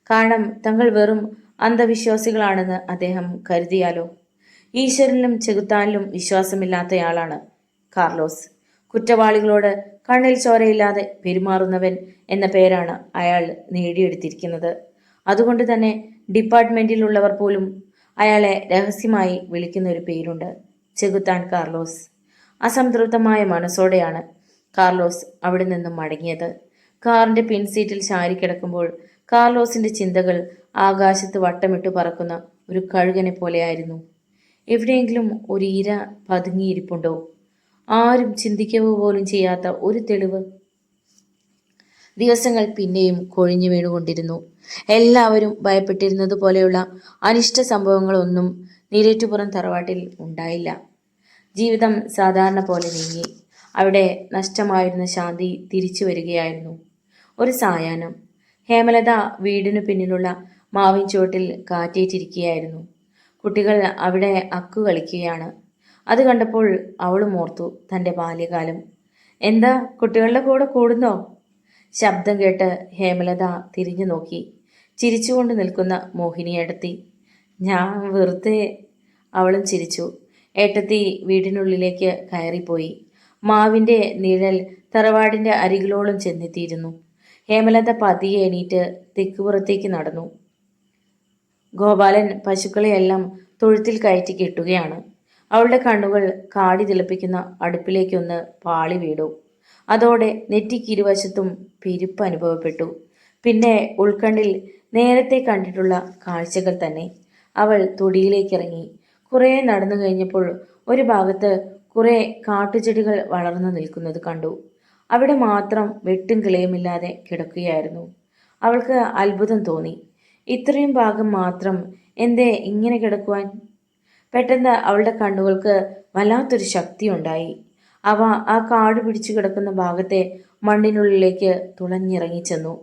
കാരണം തങ്ങൾ വെറും അന്ധവിശ്വാസികളാണെന്ന് അദ്ദേഹം കരുതിയാലോ? ഈശ്വരനിലും ചെകുത്താനിലും വിശ്വാസമില്ലാത്തയാളാണ് കാർലോസ്. കുറ്റവാളികളോട് കണ്ണിൽ ചോരയില്ലാതെ പെരുമാറുന്നവൻ എന്ന പേരാണ് അയാൾ നേടിയെടുത്തിരിക്കുന്നത്. അതുകൊണ്ട് തന്നെ ഡിപ്പാർട്ട്മെന്റിലുള്ളവർ പോലും അയാളെ രഹസ്യമായി വിളിക്കുന്ന ഒരു പേരുണ്ട്, ചെകുത്താൻ കാർലോസ്. അസംതൃപ്തമായ മനസ്സോടെയാണ് കാർലോസ് അവിടെ നിന്നും മടങ്ങിയത്. കാറിന്റെ പിൻസീറ്റിൽ ചാരിക്കിടക്കുമ്പോൾ കാർലോസിന്റെ ചിന്തകൾ ആകാശത്ത് വട്ടമിട്ട് പറക്കുന്ന ഒരു കഴുകനെ പോലെയായിരുന്നു. എവിടെയെങ്കിലും ഒരു ഇര പതുങ്ങിയിരിപ്പുണ്ടോ? ആരും ചിന്തിക്കുക പോലും ചെയ്യാത്ത ഒരു തെളിവ്. ദിവസങ്ങൾ പിന്നെയും കൊഴിഞ്ഞു വീണുകൊണ്ടിരുന്നു. എല്ലാവരും ഭയപ്പെട്ടിരുന്നത് പോലെയുള്ള അനിഷ്ട സംഭവങ്ങളൊന്നും നീരേറ്റുപുറം തറവാട്ടിൽ ഉണ്ടായില്ല. ജീവിതം സാധാരണ പോലെ നീങ്ങി. അവിടെ നഷ്ടമായിരുന്ന ശാന്തി തിരിച്ചു വരികയായിരുന്നു. ഒരു സായാഹ്നം ഹേമലത വീടിനു പിന്നിലുള്ള മാവിൻ ചുവട്ടിൽ കാറ്റേറ്റിരിക്കുകയായിരുന്നു. കുട്ടികൾ അവിടെ അക്കു കളിക്കുകയാണ്. അത് കണ്ടപ്പോൾ അവളും ഓർത്തു തൻ്റെ ബാല്യകാലം. എന്താ, കുട്ടികളുടെ കൂടെ കൂടുന്നോ? ശബ്ദം കേട്ട് ഹേമലത തിരിഞ്ഞു നോക്കി. ചിരിച്ചുകൊണ്ട് നിൽക്കുന്ന മോഹിനിയേട്ടത്തി. ഞാൻ വെറുതെ. അവളും ചിരിച്ചു. ഏട്ടത്തി വീടിനുള്ളിലേക്ക് കയറിപ്പോയി. മാവിൻ്റെ നിഴൽ തറവാടിൻ്റെ അരികിലോളം ചെന്നെത്തിയിരുന്നു. ഹേമലത പതിയെ എണീറ്റ് തെക്കുപുറത്തേക്ക് നടന്നു. ഗോപാലൻ പശുക്കളെയെല്ലാം തൊഴുത്തിൽ കയറ്റി കെട്ടുകയാണ്. അവളുടെ കണ്ണുകൾ കാടി തിളപ്പിക്കുന്ന അടുപ്പിലേക്കൊന്ന് പാളി വീണു. അതോടെ നെറ്റിക്കിരുവശത്തും പെരുപ്പ് അനുഭവപ്പെട്ടു. പിന്നെ ഉൾക്കണ്ണിൽ നേരത്തെ കണ്ടിട്ടുള്ള കാഴ്ചകൾ തന്നെ. അവൾ തൊടിയിലേക്കിറങ്ങി. കുറേ നടന്നു കഴിഞ്ഞപ്പോൾ ഒരു ഭാഗത്ത് കുറേ കാട്ടുചെടികൾ വളർന്നു നിൽക്കുന്നത് കണ്ടു. അവിടെ മാത്രം വെട്ടും കിളയുമില്ലാതെ കിടക്കുകയായിരുന്നു. അവൾക്ക് അത്ഭുതം തോന്നി. ഇത്രയും ഭാഗം മാത്രം എന്തേ ഇങ്ങനെ കിടക്കുവാൻ? പെട്ടെന്ന് അവളുടെ കണ്ണുകൾക്ക് വല്ലാത്തൊരു ശക്തി ഉണ്ടായി. അവ ആ കാട് പിടിച്ചു കിടക്കുന്ന ഭാഗത്തെ മണ്ണിനുള്ളിലേക്ക് തുളഞ്ഞിറങ്ങിച്ചെന്നു.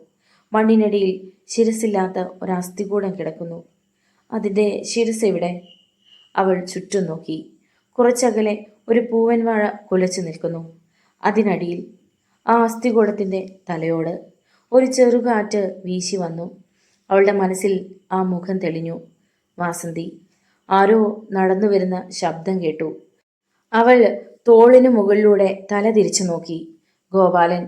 മണ്ണിനടിയിൽ ശിരസില്ലാത്ത ഒരു അസ്ഥികൂടം കിടക്കുന്നു. അതിൻ്റെ ശിരസ് എവിടെ? അവൾ ചുറ്റും നോക്കി. കുറച്ചകലെ ഒരു പൂവൻ വാഴ കുലച്ചു നിൽക്കുന്നു. അതിനടിയിൽ ആ അസ്ഥികൂടത്തിൻ്റെ തലയോട്. ഒരു ചെറുകാറ്റ് വീശി വന്നു. അവളുടെ മനസ്സിൽ ആ മുഖം തെളിഞ്ഞു. വാസന്തി. ആരോ നടന്നു വരുന്ന ശബ്ദം കേട്ടു. അവൾ തോളിനു മുകളിലൂടെ തല തിരിച്ചു നോക്കി. ഗോപാലൻ.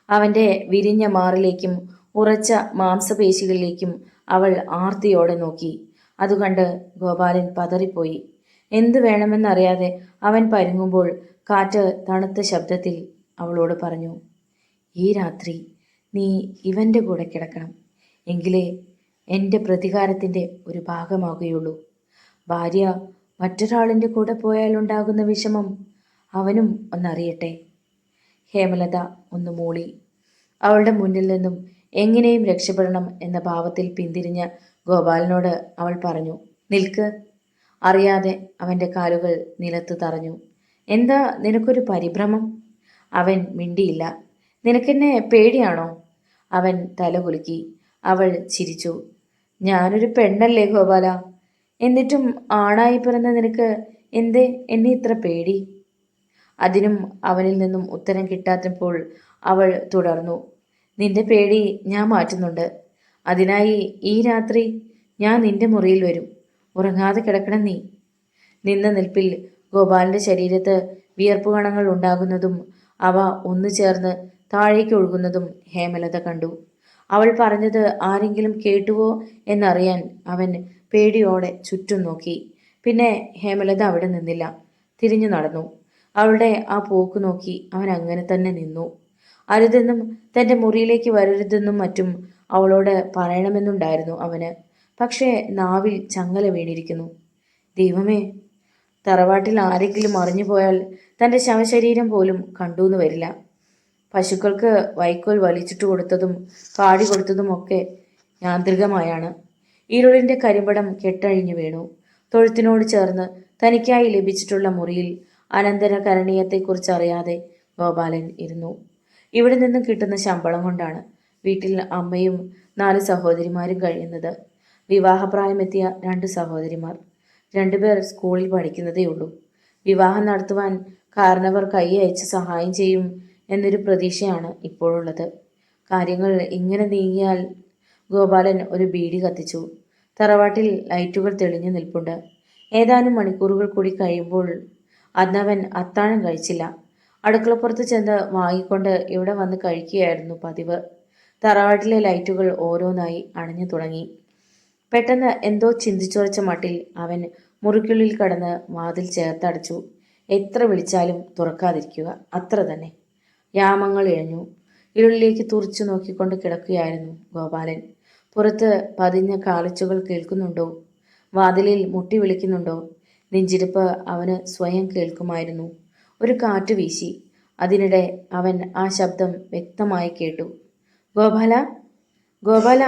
അവൻ്റെ വിരിഞ്ഞ മാറിലേക്കും ഉറച്ച മാംസപേശികളിലേക്കും അവൾ ആർത്തിയോടെ നോക്കി. അതുകണ്ട് ഗോപാലൻ പതറിപ്പോയി. എന്തു വേണമെന്നറിയാതെ അവൻ പരുങ്ങുമ്പോൾ കാറ്റ് തണുത്ത ശബ്ദത്തിൽ അവളോട് പറഞ്ഞു, ഈ രാത്രി നീ ഇവൻ്റെ കൂടെ കിടക്കണം. എങ്കിലേ എൻ്റെ പ്രതികാരത്തിൻ്റെ ഒരു ഭാഗമാകുകയുള്ളൂ. ഭാര്യ മറ്റൊരാളിൻ്റെ കൂടെ പോയാലുണ്ടാകുന്ന വിഷമം അവനും ഒന്നറിയട്ടെ. ഹേമലത ഒന്ന് മൂളി. അവളുടെ മുന്നിൽ നിന്നും എങ്ങനെയും രക്ഷപ്പെടണം എന്ന ഭാവത്തിൽ പിന്തിരിഞ്ഞ ഗോപാലനോട് അവൾ പറഞ്ഞു, നിൽക്ക്. അറിയാതെ അവൻ്റെ കാലുകൾ നിലത്ത് തറഞ്ഞു. എന്താ നിനക്കൊരു പരിഭ്രമം? അവൻ മിണ്ടിയില്ല. നിനക്കെന്നെ പേടിയാണോ? അവൻ തല കുലുക്കി. അവൾ ചിരിച്ചു. ഞാനൊരു പെണ്ണല്ലേ ഗോപാല? എന്നിട്ടും ആണായി പിറന്ന നിനക്ക് എന്തേ എന്നെ ഇത്ര പേടി? അതിനും അവനിൽ നിന്നും ഉത്തരം കിട്ടാത്തപ്പോൾ അവൾ തുടർന്നു, നിന്റെ പേടി ഞാൻ മാറ്റുന്നുണ്ട്. അതിനായി ഈ രാത്രി ഞാൻ നിന്റെ മുറിയിൽ വരും. ഉറങ്ങാതെ കിടക്കണം നീ. നിന്ന നിൽപ്പിൽ ഗോപാലന്റെ ശരീരത്ത് വിയർപ്പ് കണങ്ങൾ ഉണ്ടാകുന്നതും അവ ഒന്നു ചേർന്ന് താഴേക്ക് ഒഴുകുന്നതും ഹേമലത കണ്ടു. അവൾ പറഞ്ഞത് ആരെങ്കിലും കേട്ടുവോ എന്നറിയാൻ അവൻ പേടിയോടെ ചുറ്റും നോക്കി. പിന്നെ ഹേമലത അവിടെ നിന്നില്ല, തിരിഞ്ഞു നടന്നു. അവളുടെ ആ പോക്ക് നോക്കി അവൻ അങ്ങനെ തന്നെ നിന്നു. അരുതെന്നും തൻ്റെ മുറിയിലേക്ക് വരരുതെന്നും മറ്റും അവളോട് പറയണമെന്നുണ്ടായിരുന്നു അവന്. പക്ഷേ നാവിൽ ചങ്ങല വീണിരിക്കുന്നു. ദൈവമേ, തറവാട്ടിൽ ആരെങ്കിലും അറിഞ്ഞു പോയാൽ തൻ്റെ ശവശരീരം പോലും കണ്ടൂന്ന് വരില്ല. പശുക്കൾക്ക് വൈക്കോൽ വലിച്ചിട്ട് കൊടുത്തതും കാടി കൊടുത്തതും ഒക്കെ യാന്ത്രികമായാണ്. ഇരുളിൻ്റെ കരിമ്പടം കെട്ടഴിഞ്ഞു വീണു. തൊഴുത്തിനോട് ചേർന്ന് തനിക്കായി ലഭിച്ചിട്ടുള്ള മുറിയിൽ അനന്തര കരണീയത്തെക്കുറിച്ച് അറിയാതെ ഗോപാലൻ ഇരുന്നു. ഇവിടെ നിന്നും കിട്ടുന്ന ശമ്പളം കൊണ്ടാണ് വീട്ടിൽ അമ്മയും 4 സഹോദരിമാരും കഴിയുന്നത്. വിവാഹപ്രായമെത്തിയ 2 സഹോദരിമാർ. 2 പേർ സ്കൂളിൽ പഠിക്കുന്നതേയുള്ളൂ. വിവാഹം നടത്തുവാൻ കാരണവർ കൈ അയച്ച് സഹായം ചെയ്യും എന്നൊരു പ്രതീക്ഷയാണ് ഇപ്പോഴുള്ളത്. കാര്യങ്ങൾ ഇങ്ങനെ നീങ്ങിയാൽ. ഗോപാലൻ ഒരു ബീഡി കത്തിച്ചു. തറവാട്ടിൽ ലൈറ്റുകൾ തെളിഞ്ഞു നിൽപ്പുണ്ട്. ഏതാനും മണിക്കൂറുകൾ കൂടി കഴിയുമ്പോൾ. അന്നവൻ അത്താഴം കഴിച്ചില്ല. അടുക്കളപ്പുറത്ത് ചെന്ന് വാങ്ങിക്കൊണ്ട് ഇവിടെ വന്ന് കഴിക്കുകയായിരുന്നു പതിവ്. തറവാട്ടിലെ ലൈറ്റുകൾ ഓരോന്നായി അണഞ്ഞു തുടങ്ങി. പെട്ടെന്ന് എന്തോ ചിന്തിച്ചുറച്ച മട്ടിൽ അവൻ മുറിക്കുള്ളിൽ കടന്ന് വാതിൽ ചേർത്തടച്ചു. എത്ര വിളിച്ചാലും തുറക്കാതിരിക്കുക, അത്ര തന്നെ. യാമങ്ങൾ ഇഴഞ്ഞു. ഇരുളിലേക്ക് തുറച്ചു നോക്കിക്കൊണ്ട് കിടക്കുകയായിരുന്നു ഗോപാലൻ. പുറത്ത് പതിഞ്ഞ കാലച്ചുകൾ കേൾക്കുന്നുണ്ടോ? വാതിലിൽ മുട്ടി വിളിക്കുന്നുണ്ടോ? നെഞ്ചിടിപ്പ് അവന് സ്വയം കേൾക്കുമായിരുന്നു. ഒരു കാറ്റ് വീശി. അതിനിടെ അവൻ ആ ശബ്ദം വ്യക്തമായി കേട്ടു. ഗോപാല, ഗോപാല!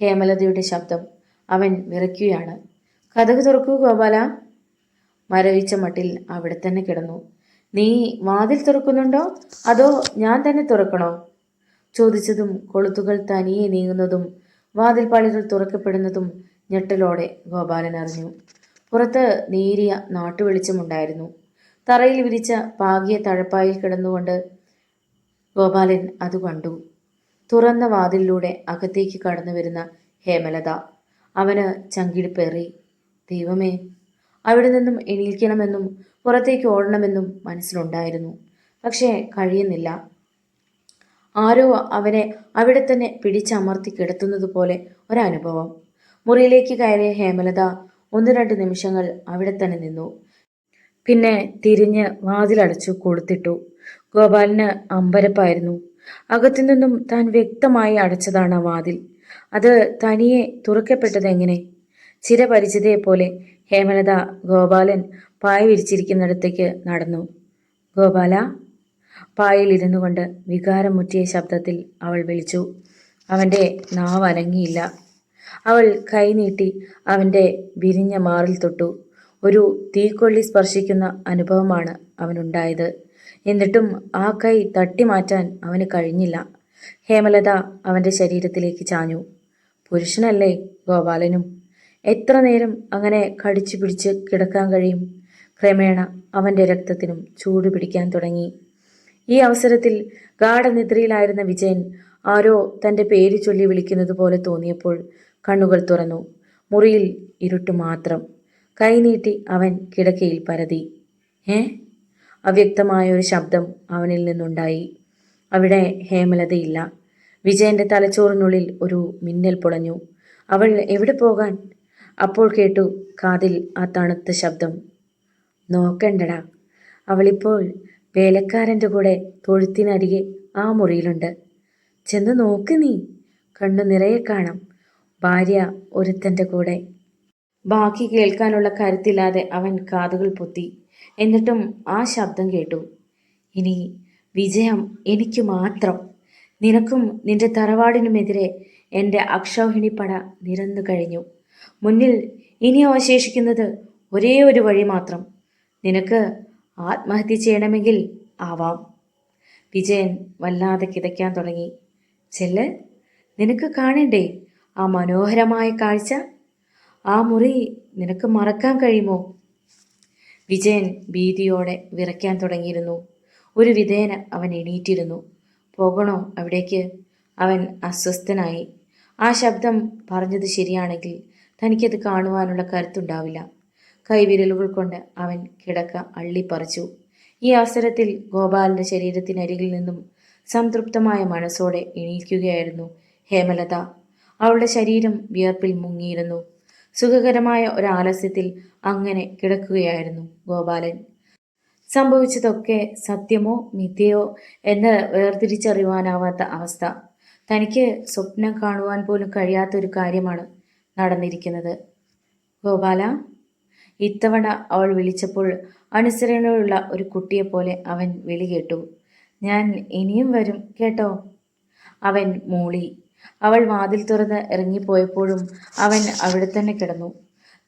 ഹേമലതയുടെ ശബ്ദം. അവൻ വിറയ്ക്കുകയാണ്. കതക് തുറക്കൂ ഗോപാല. മരവിച്ച മട്ടിൽ അവിടെ തന്നെ കിടന്നു. നീ വാതിൽ തുറക്കുന്നുണ്ടോ അതോ ഞാൻ തന്നെ തുറക്കണോ? ചോദിച്ചതും കൊളുത്തുകൾ തനിയെ നീങ്ങുന്നതും വാതിൽപ്പാളികൾ തുറക്കപ്പെടുന്നതും ഞെട്ടലോടെ ഗോപാലൻ അറിഞ്ഞു. പുറത്ത് നേരിയ നാട്ടുവെളിച്ചമുണ്ടായിരുന്നു. തറയിൽ വിരിച്ച പാകിയ തഴപ്പായിൽ കിടന്നുകൊണ്ട് ഗോപാലൻ അത് കണ്ടു. തുറന്ന വാതിലിലൂടെ അകത്തേക്ക് കടന്നു വരുന്ന ഹേമലത. അവന് ചങ്കിടിപ്പേറി. ദൈവമേ! അവിടെ നിന്നും എണീക്കണമെന്നും പുറത്തേക്ക് ഓടണമെന്നും മനസ്സിലുണ്ടായിരുന്നു. പക്ഷേ കഴിയുന്നില്ല. ആരോ അവനെ അവിടെ തന്നെ പിടിച്ചമർത്തി കിടത്തുന്നത് പോലെ ഒരനുഭവം. മുറിയിലേക്ക് കയറിയ ഹേമലത 1-2 നിമിഷങ്ങൾ അവിടെ തന്നെ നിന്നു. പിന്നെ തിരിഞ്ഞ് വാതിലടച്ചു കൊളുത്തിട്ടു. ഗോപാലിന് അമ്പരപ്പായിരുന്നു. അകത്തുനിന്നും താൻ വ്യക്തമായി അടച്ചതാണ് ആ വാതിൽ. അത് തനിയെ തുറക്കപ്പെട്ടതെങ്ങനെ? ചിരപരിചിതയെപ്പോലെ ഹേമലത ഗോപാലൻ പായ വിരിച്ചിരിക്കുന്നിടത്തേക്ക് നടന്നു. ഗോപാല! പായയിൽ ഇരുന്നു കൊണ്ട് വികാരം മുറ്റിയ ശബ്ദത്തിൽ അവൾ വിളിച്ചു. അവൻ്റെ നാവ് അനങ്ങിയില്ല. അവൾ കൈനീട്ടി അവൻ്റെ വിരിഞ്ഞ മാറിൽ തൊട്ടു. ഒരു തീക്കൊള്ളി സ്പർശിക്കുന്ന അനുഭവമാണ് അവനുണ്ടായത്. എന്നിട്ടും ആ കൈ തട്ടി മാറ്റാൻ അവന് കഴിഞ്ഞില്ല. ഹേമലത അവൻ്റെ ശരീരത്തിലേക്ക് ചാഞ്ഞു. പുരുഷനല്ലേ ഗോപാലനും? എത്ര നേരം അങ്ങനെ കടിച്ചു പിടിച്ച് കിടക്കാൻ കഴിയും? ക്രമേണ അവൻ്റെ രക്തത്തിനും ചൂട് പിടിക്കാൻ തുടങ്ങി. ഈ അവസരത്തിൽ ഗാഠനിദ്രയിലായിരുന്ന വിജയൻ ആരോ തൻ്റെ പേര് ചൊല്ലി വിളിക്കുന്നത് പോലെ തോന്നിയപ്പോൾ കണ്ണുകൾ തുറന്നു. മുറിയിൽ ഇരുട്ട് മാത്രം. കൈനീട്ടി അവൻ കിടക്കയിൽ പരതി. അവ്യക്തമായ ഒരു ശബ്ദം അവനിൽ നിന്നുണ്ടായി. അവിടെ ഹേമലതയില്ല. വിജയന്റെ തലച്ചോറിനുള്ളിൽ ഒരു മിന്നൽ പൊളഞ്ഞു. അവൾ എവിടെ പോകാൻ? അപ്പോൾ കേട്ടു കാതിൽ ആ തണുത്ത ശബ്ദം. നോക്കണ്ടടാ, അവളിപ്പോൾ വേലക്കാരൻ്റെ കൂടെ തൊഴുത്തിനരികെ ആ മുറിയിലുണ്ട്. ചെന്ന് നോക്ക് നീ, കണ്ണു നിറയെ കാണാം. ഭാര്യ ഒരുത്തൻ്റെ കൂടെ. ബാക്കി കേൾക്കാനുള്ള കരുത്തില്ലാതെ അവൻ കാതുകൾ പൊത്തി. എന്നിട്ടും ആ ശബ്ദം കേട്ടു. ഇനി വിജയം എനിക്ക് മാത്രം. നിനക്കും നിന്റെ തറവാടിനുമെതിരെ എൻ്റെ അക്ഷൗഹിണിപ്പട നിരന്നു കഴിഞ്ഞു. മുന്നിൽ ഇനി അവശേഷിക്കുന്നത് ഒരേ ഒരു വഴി മാത്രം. നിനക്ക് ആത്മഹത്യ ചെയ്യണമെങ്കിൽ ആവാം. വിജയൻ വല്ലാതെ കിതയ്ക്കാൻ തുടങ്ങി. ചെല്ല്, നിനക്ക് കാണണ്ടേ ആ മനോഹരമായ കാഴ്ച? ആ മുറി നിനക്ക് മറക്കാൻ കഴിയുമോ? വിജയൻ ഭീതിയോടെ വിറയ്ക്കാൻ തുടങ്ങിയിരുന്നു. ഒരു വിധേന അവൻ എണീറ്റിരുന്നു. പോകണോ അവിടേക്ക്? അവൻ അസ്വസ്ഥനായി. ആ ശബ്ദം പറഞ്ഞത് ശരിയാണെങ്കിൽ തനിക്കത് കാണുവാനുള്ള കരുത്തുണ്ടാവില്ല. കൈവിരലുകൾ കൊണ്ട് അവൻ കിടക്ക അള്ളിപ്പറിച്ചു. ഈ അവസരത്തിൽ ഗോപാലന്റെ ശരീരത്തിനരികിൽ നിന്നും സംതൃപ്തമായ മനസ്സോടെ എണീക്കുകയായിരുന്നു ഹേമലത. അവളുടെ ശരീരം വിയർപ്പിൽ മുങ്ങിയിരുന്നു. സുഖകരമായ ഒരാലസ്യത്തിൽ അങ്ങനെ കിടക്കുകയായിരുന്നു ഗോപാലൻ. സംഭവിച്ചതൊക്കെ സത്യമോ മിഥ്യയോ എന്ന് വേർതിരിച്ചറിയുവാനാവാത്ത അവസ്ഥ. തനിക്ക് സ്വപ്നം കാണുവാൻ പോലും കഴിയാത്തൊരു കാര്യമാണ് നടന്നിരിക്കുന്നത്. ഗോപാല, ഇത്തവണ അവൾ വിളിച്ചപ്പോൾ അനുസരണയുള്ള ഒരു കുട്ടിയെപ്പോലെ അവൻ വിളി കേട്ടു. ഞാൻ ഇനിയും വരും കേട്ടോ. അവൻ മൂളി. അവൾ വാതിൽ തുറന്ന് ഇറങ്ങിപ്പോയപ്പോഴും അവൻ അവിടെ തന്നെ കിടന്നു.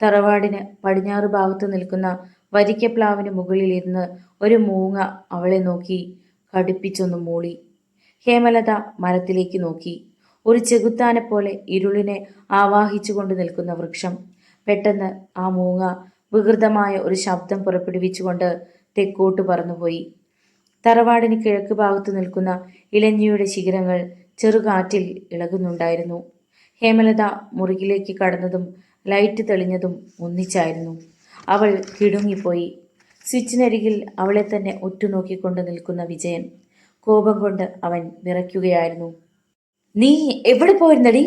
തറവാടിന് പടിഞ്ഞാറ് ഭാഗത്ത് നിൽക്കുന്ന വരിക്കപ്ലാവിന് മുകളിലിരുന്ന് ഒരു മൂങ്ങ അവളെ നോക്കി കടുപ്പിച്ചൊന്നു മൂളി. ഹേമലത മരത്തിലേക്ക് നോക്കി. ഒരു ചെകുത്താനെ പോലെ ഇരുളിനെ ആവാഹിച്ചുകൊണ്ട് നിൽക്കുന്ന വൃക്ഷം. പെട്ടെന്ന് ആ മൂങ്ങ വികൃതമായ ഒരു ശബ്ദം പുറപ്പെടുവിച്ചുകൊണ്ട് തെക്കോട്ട് പറന്നുപോയി. തറവാടിന് കിഴക്ക് ഭാഗത്ത് നിൽക്കുന്ന ഇലഞ്ഞിയുടെ ശിഖരങ്ങൾ ചെറുകാറ്റിൽ ഇളകുന്നുണ്ടായിരുന്നു. ഹേമലത മുറിയിലേക്ക് കടന്നതും ലൈറ്റ് തെളിഞ്ഞതും ഒന്നിച്ചായിരുന്നു. അവൾ കിടുങ്ങിപ്പോയി. സ്വിച്ചിനരികിൽ അവളെ തന്നെ ഒറ്റുനോക്കിക്കൊണ്ട് നിൽക്കുന്ന വിജയൻ. കോപം കൊണ്ട് അവൻ വിറയ്ക്കുകയായിരുന്നു. നീ എവിടെ പോയിരുന്നടി?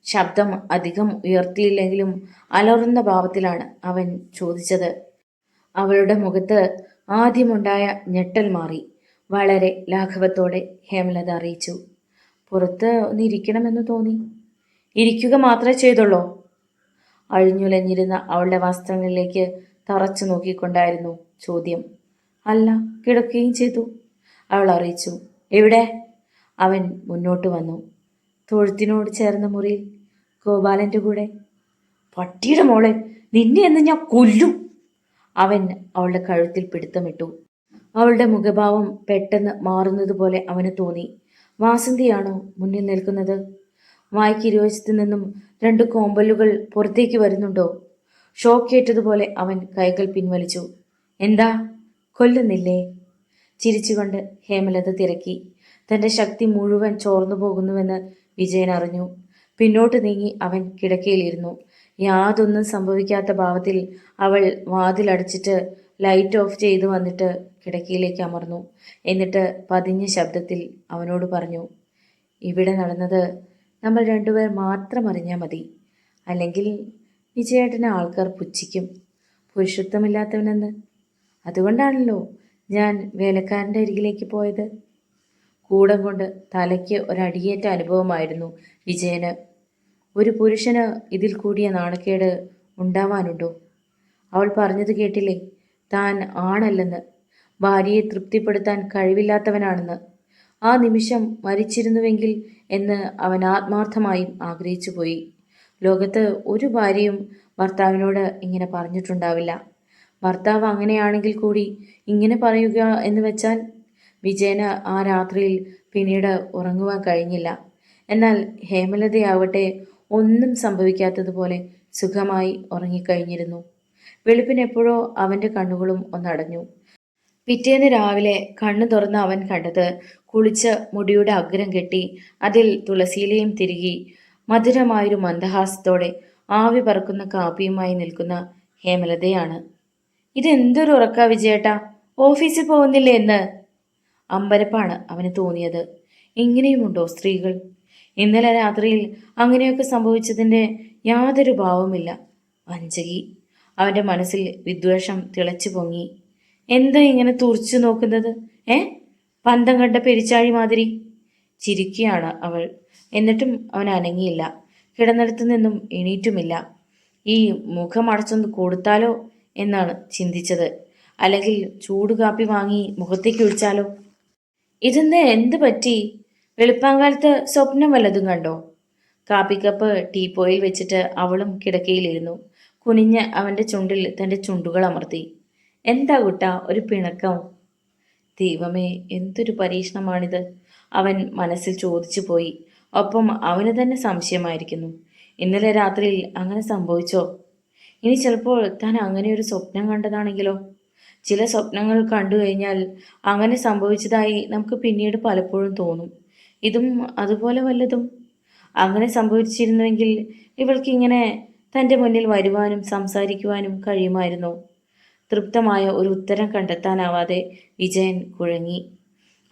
ശബ്ദം അധികം ഉയർത്തിയില്ലെങ്കിലും അലറുന്ന ഭാവത്തിലാണ് അവൻ ചോദിച്ചത്. അവളുടെ മുഖത്ത് ആദ്യമുണ്ടായ ഞെട്ടൽ മാറി. വളരെ ലാഘവത്തോടെ ഹേമലത അറിയിച്ചു. പുറത്ത് ഒന്നിരിക്കണമെന്ന് തോന്നി. ഇരിക്കുക മാത്രമേ ചെയ്തുള്ളൂ. അഴിഞ്ഞുലഞ്ഞിരുന്ന അവളുടെ വസ്ത്രങ്ങളിലേക്ക് തറച്ചു നോക്കിക്കൊണ്ടായിരുന്നു ചോദ്യം. അല്ല, കിടക്കുകയും ചെയ്തു, അവൾ അറിയിച്ചു. എവിടെ? അവൻ മുന്നോട്ട് വന്നു. തൊഴുത്തിനോട് ചേർന്ന മുറിയിൽ, ഗോപാലൻ്റെ കൂടെ. പട്ടിയുടെ മോളെ, നിന്നെ എന്ന് ഞാൻ കൊല്ലും! അവൻ അവളുടെ കഴുത്തിൽ പിടുത്തമിട്ടു. അവളുടെ മുഖഭാവം പെട്ടെന്ന് മാറുന്നതുപോലെ അവന് തോന്നി. വാസന്തിയാണോ മുന്നിൽ നിൽക്കുന്നത്? വായ്ക്ക് ഇരുവശത്തു നിന്നും 2 കോമ്പലുകൾ പുറത്തേക്ക് വരുന്നുണ്ടോ? ഷോക്കേറ്റതുപോലെ അവൻ കൈകൾ പിൻവലിച്ചു. എന്താ, കൊല്ലുന്നില്ലേ? ചിരിച്ചുകൊണ്ട് ഹേമലത തിരക്കി. തൻ്റെ ശക്തി മുഴുവൻ ചോർന്നു പോകുന്നുവെന്ന് വിജയൻ അറിഞ്ഞു. പിന്നോട്ട് നീങ്ങി അവൻ കിടക്കയിലിരുന്നു. യാതൊന്നും സംഭവിക്കാത്ത ഭാവത്തിൽ അവൾ വാതിലടച്ചിട്ട് ലൈറ്റ് ഓഫ് ചെയ്തു വന്നിട്ട് കിടക്കയിലേക്ക് അമർന്നു. എന്നിട്ട് പതിഞ്ഞ ശബ്ദത്തിൽ അവനോട് പറഞ്ഞു, ഇവിടെ നടന്നത് നമ്മൾ 2 പേർ മാത്രം അറിഞ്ഞാൽ മതി. അല്ലെങ്കിൽ വിജയേട്ടനെ ആൾക്കാർ പുച്ഛിക്കും, പുരുഷത്വമില്ലാത്തവനെന്ന്. അതുകൊണ്ടാണല്ലോ ഞാൻ വേലക്കാരൻ്റെ അരികിലേക്ക് പോയത്. കൂടം കൊണ്ട് തലയ്ക്ക് ഒരടിയേറ്റ അനുഭവമായിരുന്നു വിജയന്. ഒരു പുരുഷന് ഇതിൽ കൂടിയ നാണക്കേട് ഉണ്ടാവാനുണ്ടോ? അവൾ പറഞ്ഞത് കേട്ടില്ലേ, താൻ ആണല്ലെന്ന്, ഭാര്യയെ തൃപ്തിപ്പെടുത്താൻ കഴിവില്ലാത്തവനാണെന്ന്. ആ നിമിഷം മരിച്ചിരുന്നുവെങ്കിൽ എന്ന് അവൻ ആത്മാർത്ഥമായും ആഗ്രഹിച്ചു പോയി. ലോകത്ത് ഒരു ഭാര്യയും ഭർത്താവിനോട് ഇങ്ങനെ പറഞ്ഞിട്ടുണ്ടാവില്ല. ഭർത്താവ് അങ്ങനെയാണെങ്കിൽ കൂടി ഇങ്ങനെ പറയുക എന്ന് വെച്ചാൽ. വിജയന് ആ രാത്രിയിൽ പിന്നീട് ഉറങ്ങുവാൻ കഴിഞ്ഞില്ല. എന്നാൽ ഹേമലതയാവട്ടെ ഒന്നും സംഭവിക്കാത്തതുപോലെ സുഖമായി ഉറങ്ങിക്കഴിഞ്ഞിരുന്നു. വെളുപ്പിനെപ്പോഴോ അവൻ്റെ കണ്ണുകളും ഒന്നടഞ്ഞു. പിറ്റേന്ന് രാവിലെ കണ്ണു തുറന്ന് അവൻ കണ്ടത് കുളിച്ച് മുടിയുടെ അഗ്രം കെട്ടി അതിൽ തുളസിയിലയും തിരുകി മധുരമായൊരു മന്ദഹാസത്തോടെ ആവി പറക്കുന്ന കാപ്പിയുമായി നിൽക്കുന്ന ഹേമലതയാണ്. ഇതെന്തൊരു ഉറക്കാ വിജയേട്ടാ, ഓഫീസിൽ പോകുന്നില്ലേ എന്ന്? അമ്പരപ്പാണ് അവന് തോന്നിയത്. ഇങ്ങനെയുമുണ്ടോ സ്ത്രീകൾ? ഇന്നലെ രാത്രിയിൽ അങ്ങനെയൊക്കെ സംഭവിച്ചതിൻ്റെ യാതൊരു ഭാവമില്ല. വഞ്ചകി. അവൻ്റെ മനസ്സിൽ വിദ്വേഷം തിളച്ചു പൊങ്ങി. എന്താ ഇങ്ങനെ തുറച്ചു നോക്കുന്നത്? പന്തം കണ്ട പെരിച്ചാഴി മാതിരി. ചിരിക്കുകയാണ് അവൾ. എന്നിട്ടും അവൻ അനങ്ങിയില്ല. കിടന്നിടത്തു നിന്നും എണീറ്റുമില്ല. ഈ മുഖം അടച്ചൊന്ന് കൊടുത്താലോ എന്നാണ് ചിന്തിച്ചത്. അല്ലെങ്കിൽ ചൂട് കാപ്പി വാങ്ങി മുഖത്തേക്ക് ഒഴിച്ചാലോ? ഇതെന്ന് എന്ത് പറ്റി? വെളുപ്പാങ്കാലത്ത് സ്വപ്നം വല്ലതും കണ്ടോ? കാപ്പിക്കപ്പ് ടീപ്പോയിൽ വെച്ചിട്ട് അവളും കിടക്കയിലിരുന്നു. കുനിഞ്ഞ് അവൻ്റെ ചുണ്ടിൽ തൻ്റെ ചുണ്ടുകൾ അമർത്തി. എന്താ കുട്ടാ ഒരു പിണക്കം? ദൈവമേ, എന്തൊരു പരീക്ഷണമാണിത്, അവൻ മനസ്സിൽ ചോദിച്ചു പോയി. ഒപ്പം അവന് തന്നെ സംശയമായിരിക്കുന്നു. ഇന്നലെ രാത്രിയിൽ അങ്ങനെ സംഭവിച്ചോ? ഇനി ചിലപ്പോൾ താൻ അങ്ങനെ ഒരു സ്വപ്നം കണ്ടതാണെങ്കിലോ? ചില സ്വപ്നങ്ങൾ കണ്ടു കഴിഞ്ഞാൽ അങ്ങനെ സംഭവിച്ചതായി നമുക്ക് പിന്നീട് പലപ്പോഴും തോന്നും. ഇതും അതുപോലെ വല്ലതും? അങ്ങനെ സംഭവിച്ചിരുന്നുവെങ്കിൽ ഇവൾക്കിങ്ങനെ തൻ്റെ മുന്നിൽ വരുവാനും സംസാരിക്കുവാനും കഴിയുമായിരുന്നു. തൃപ്തമായ ഒരു ഉത്തരം കണ്ടെത്താനാവാതെ വിജയൻ കുഴങ്ങി.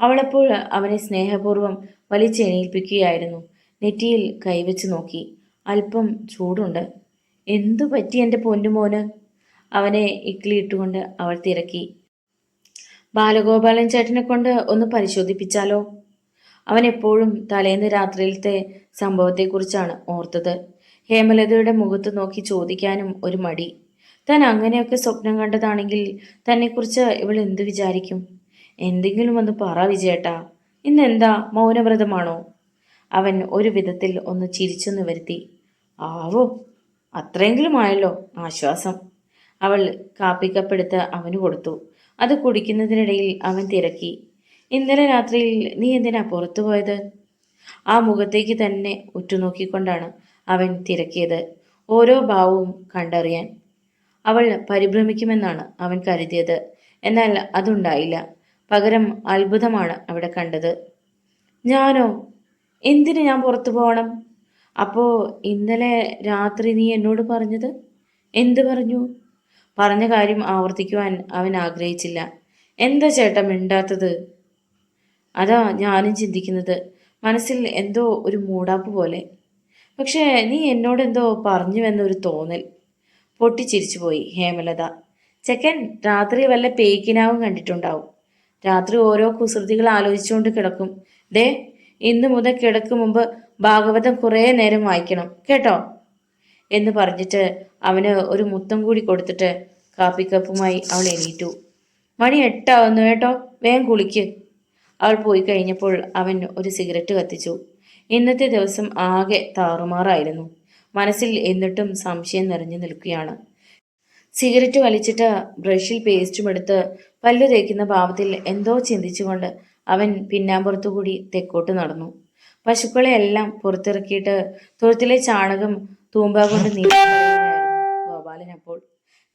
അവളപ്പോൾ അവനെ സ്നേഹപൂർവ്വം വലിച്ചെണീൽപ്പിക്കുകയായിരുന്നു. നെറ്റിയിൽ കൈവച്ച് നോക്കി. അല്പം ചൂടുണ്ട്. എന്തു പറ്റി എൻ്റെ പൊന്നുമോന്? അവനെ ഇക്കിളിയിട്ടുകൊണ്ട് അവൾ തിരക്കി. ബാലഗോപാലൻ ചേട്ടനെ കൊണ്ട് ഒന്ന് പരിശോധിപ്പിച്ചാലോ? അവൻ എപ്പോഴും തലേന്ന് രാത്രിയിലത്തെ സംഭവത്തെക്കുറിച്ചാണ് ഓർത്തത്. ഹേമലതയുടെ മുഖത്ത് നോക്കി ചോദിക്കാനും ഒരു മടി. താൻ അങ്ങനെയൊക്കെ സ്വപ്നം കണ്ടതാണെങ്കിൽ തന്നെക്കുറിച്ച് ഇവൾ എന്തു വിചാരിക്കും? എന്തെങ്കിലും ഒന്ന് പറ വിജയേട്ടാ. ഇന്നെന്താ മൗനവ്രതമാണോ? അവൻ ഒരു വിധത്തിൽ ഒന്ന് ചിരിച്ചെന്ന് വരുത്തി. ആവോ, അത്രയെങ്കിലും ആയല്ലോ, ആശ്വാസം. അവൾ കാപ്പിക്കപ്പെടുത്ത് അവന് കൊടുത്തു. അത് കുടിക്കുന്നതിനിടയിൽ അവൻ തിരക്കി. ഇന്നലെ രാത്രിയിൽ നീ എന്തിനാ പുറത്തു പോയത്? ആ മുഖത്തേക്ക് തന്നെ ഉറ്റുനോക്കിക്കൊണ്ടാണ് അവൻ തിരക്കിയത്, ഓരോ ഭാവവും കണ്ടറിയാൻ. അവൾ പരിഭ്രമിക്കുമെന്നാണ് അവൻ കരുതിയത്. എന്നാൽ അതുണ്ടായില്ല. പകരം അത്ഭുതമാണ് അവിടെ കണ്ടത്. ഞാനോ? എന്തിന് ഞാൻ പുറത്തു പോകണം? അപ്പോ ഇന്നലെ രാത്രി നീ എന്നോട് പറഞ്ഞത്? എന്ത് പറഞ്ഞു? പറഞ്ഞ കാര്യം ആവർത്തിക്കുവാൻ അവൻ ആഗ്രഹിച്ചില്ല. എന്താ ചേട്ടാ മിണ്ടാത്തത്? അതാ ഞാനും ചിന്തിക്കുന്നത്. മനസ്സിൽ എന്തോ ഒരു മൂടാപ്പ് പോലെ. പക്ഷേ നീ എന്നോടെന്തോ പറഞ്ഞുവെന്നൊരു തോന്നൽ. പൊട്ടിച്ചിരിച്ചുപോയി ഹേമലത. ചെക്കൻ രാത്രി വല്ല പേക്കിനാവും കണ്ടിട്ടുണ്ടാവും. രാത്രി ഓരോ കുസൃതികൾ ആലോചിച്ചുകൊണ്ട് കിടക്കും. ദേ, ഇന്നു മുതൽ കിടക്കും മുമ്പ് ഭാഗവതം കുറേ നേരം വായിക്കണം കേട്ടോ എന്ന് പറഞ്ഞിട്ട് അവന് ഒരു മുത്തം കൂടി കൊടുത്തിട്ട് കാപ്പിക്കപ്പുമായി അവൾ എണീറ്റു. മണി 8 കേട്ടോ, വേഗം കുളിക്ക്. അവൾ പോയി കഴിഞ്ഞപ്പോൾ അവൻ ഒരു സിഗരറ്റ് കത്തിച്ചു. ഇന്നത്തെ ദിവസം ആകെ താറുമാറായിരുന്നു. മനസ്സിൽ എന്നിട്ടും സംശയം നിറഞ്ഞു നിൽക്കുകയാണ്. സിഗരറ്റ് വലിച്ചിട്ട് ബ്രഷിൽ പേസ്റ്റും എടുത്ത് പല്ലു തേക്കുന്ന ഭാവത്തിൽ എന്തോ ചിന്തിച്ചുകൊണ്ട് അവൻ പിന്നാമ്പുറത്തുകൂടി തെക്കോട്ട് നടന്നു. പശുക്കളെ എല്ലാം പുറത്തിറക്കിയിട്ട് തൊഴുത്തിലെ ചാണകം തൂമ്പ കൊണ്ട് നീക്കുകയായിരുന്നു ഗോപാലൻ. അപ്പോൾ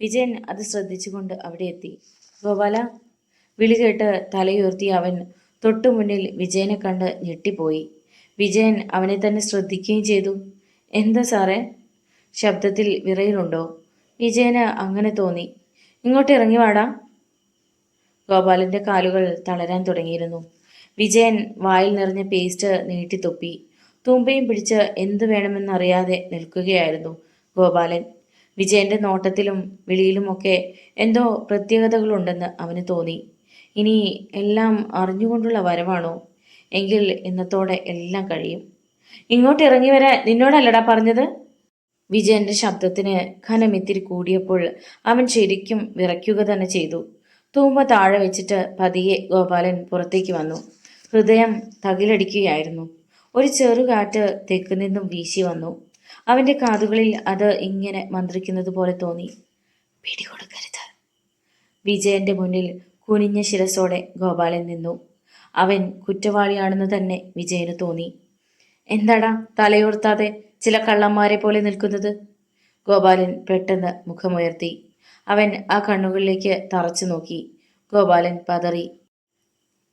വിജയൻ അത് ശ്രദ്ധിച്ചുകൊണ്ട് അവിടെ എത്തി. ഗോപാല, വിളി കേട്ട് തലയുയർത്തി അവൻ തൊട്ടു മുന്നിൽ വിജയനെ കണ്ട് ഞെട്ടിപ്പോയി. വിജയൻ അവനെ തന്നെ ശ്രദ്ധിക്കുകയും ചെയ്തു. എന്താ സാറേ? ശബ്ദത്തിൽ വിറയലുണ്ടോ? വിജയന് അങ്ങനെ തോന്നി. ഇങ്ങോട്ട് ഇറങ്ങി വാടാ. ഗോപാലന്റെ കാലുകൾ തളരാൻ തുടങ്ങിയിരുന്നു. വിജയൻ വായിൽ നിറഞ്ഞ പേസ്റ്റ് നീട്ടിത്തൊപ്പി. തൂമ്പയും പിടിച്ച് എന്തു വേണമെന്നറിയാതെ നിൽക്കുകയായിരുന്നു ഗോപാലൻ. വിജയന്റെ നോട്ടത്തിലും വിളിയിലുമൊക്കെ എന്തോ പ്രത്യേകതകളുണ്ടെന്ന് അവന് തോന്നി. ഇനി എല്ലാം അറിഞ്ഞുകൊണ്ടുള്ള വരവാണോ? എങ്കിൽ ഇന്നത്തോടെ എല്ലാം കഴിയും. ഇങ്ങോട്ട് ഇറങ്ങി വരാൻ നിന്നോടല്ലടാ പറഞ്ഞത്. വിജയന്റെ ശബ്ദത്തിന് ഘനമിത്തിരി കൂടിയപ്പോൾ അവൻ ശരിക്കും വിറയ്ക്കുക തന്നെ ചെയ്തു. തൂമ്പ താഴെ വെച്ചിട്ട് പതിയെ ഗോപാലൻ പുറത്തേക്ക് വന്നു. ഹൃദയം തകിലടിക്കുകയായിരുന്നു. ഒരു ചെറുകാറ്റ് തെക്ക് നിന്നും വീശി വന്നു. അവന്റെ കാതുകളിൽ അത് ഇങ്ങനെ മന്ത്രിക്കുന്നത് പോലെ തോന്നി. പിടികൊടുക്കരുത്. വിജയന്റെ മുന്നിൽ കുനിഞ്ഞ ശിരസോടെ ഗോപാലൻ നിന്നു. അവൻ കുറ്റവാളിയാണെന്ന് തന്നെ വിജയന് തോന്നി. എന്താടാ തലയോർത്താതെ ചില കള്ളന്മാരെ പോലെ നിൽക്കുന്നത്? ഗോപാലൻ പെട്ടെന്ന് മുഖമുയർത്തി. അവൻ ആ കണ്ണുകളിലേക്ക് തറച്ചു നോക്കി. ഗോപാലൻ പതറി.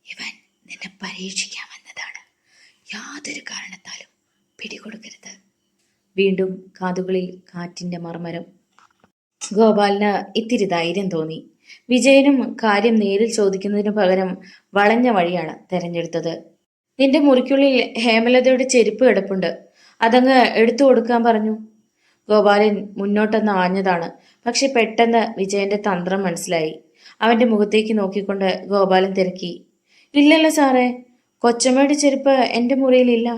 ഇവൻ നിന്നെ പരീക്ഷിക്കാൻ വന്നതാണ്. യാതൊരു കാരണത്താലും പിടികൊടുക്കരുത്. വീണ്ടും കാതുകളിൽ കാറ്റിന്റെ മർമരം. ഗോപാലിന് ഇത്തിരി ധൈര്യം തോന്നി. വിജയനും കാര്യം നേരിൽ ചോദിക്കുന്നതിനു പകരം വളഞ്ഞ വഴിയാണ് തെരഞ്ഞെടുത്തത്. നിന്റെ മുറിക്കുള്ളിൽ ഹേമലതയുടെ ചെരുപ്പ് കിടപ്പുണ്ട്. അതങ്ങ് എടുത്തു കൊടുക്കാൻ പറഞ്ഞു. ഗോപാലൻ മുന്നോട്ടൊന്ന് ആഞ്ഞതാണ്. പക്ഷെ പെട്ടെന്ന് വിജയന്റെ തന്ത്രം മനസ്സിലായി. അവന്റെ മുഖത്തേക്ക് നോക്കിക്കൊണ്ട് ഗോപാലൻ തിരക്കി. ഇല്ലല്ലോ സാറേ, കൊച്ചമ്മയുടെ ചെരുപ്പ് എൻ്റെ മുറിയിലില്ല.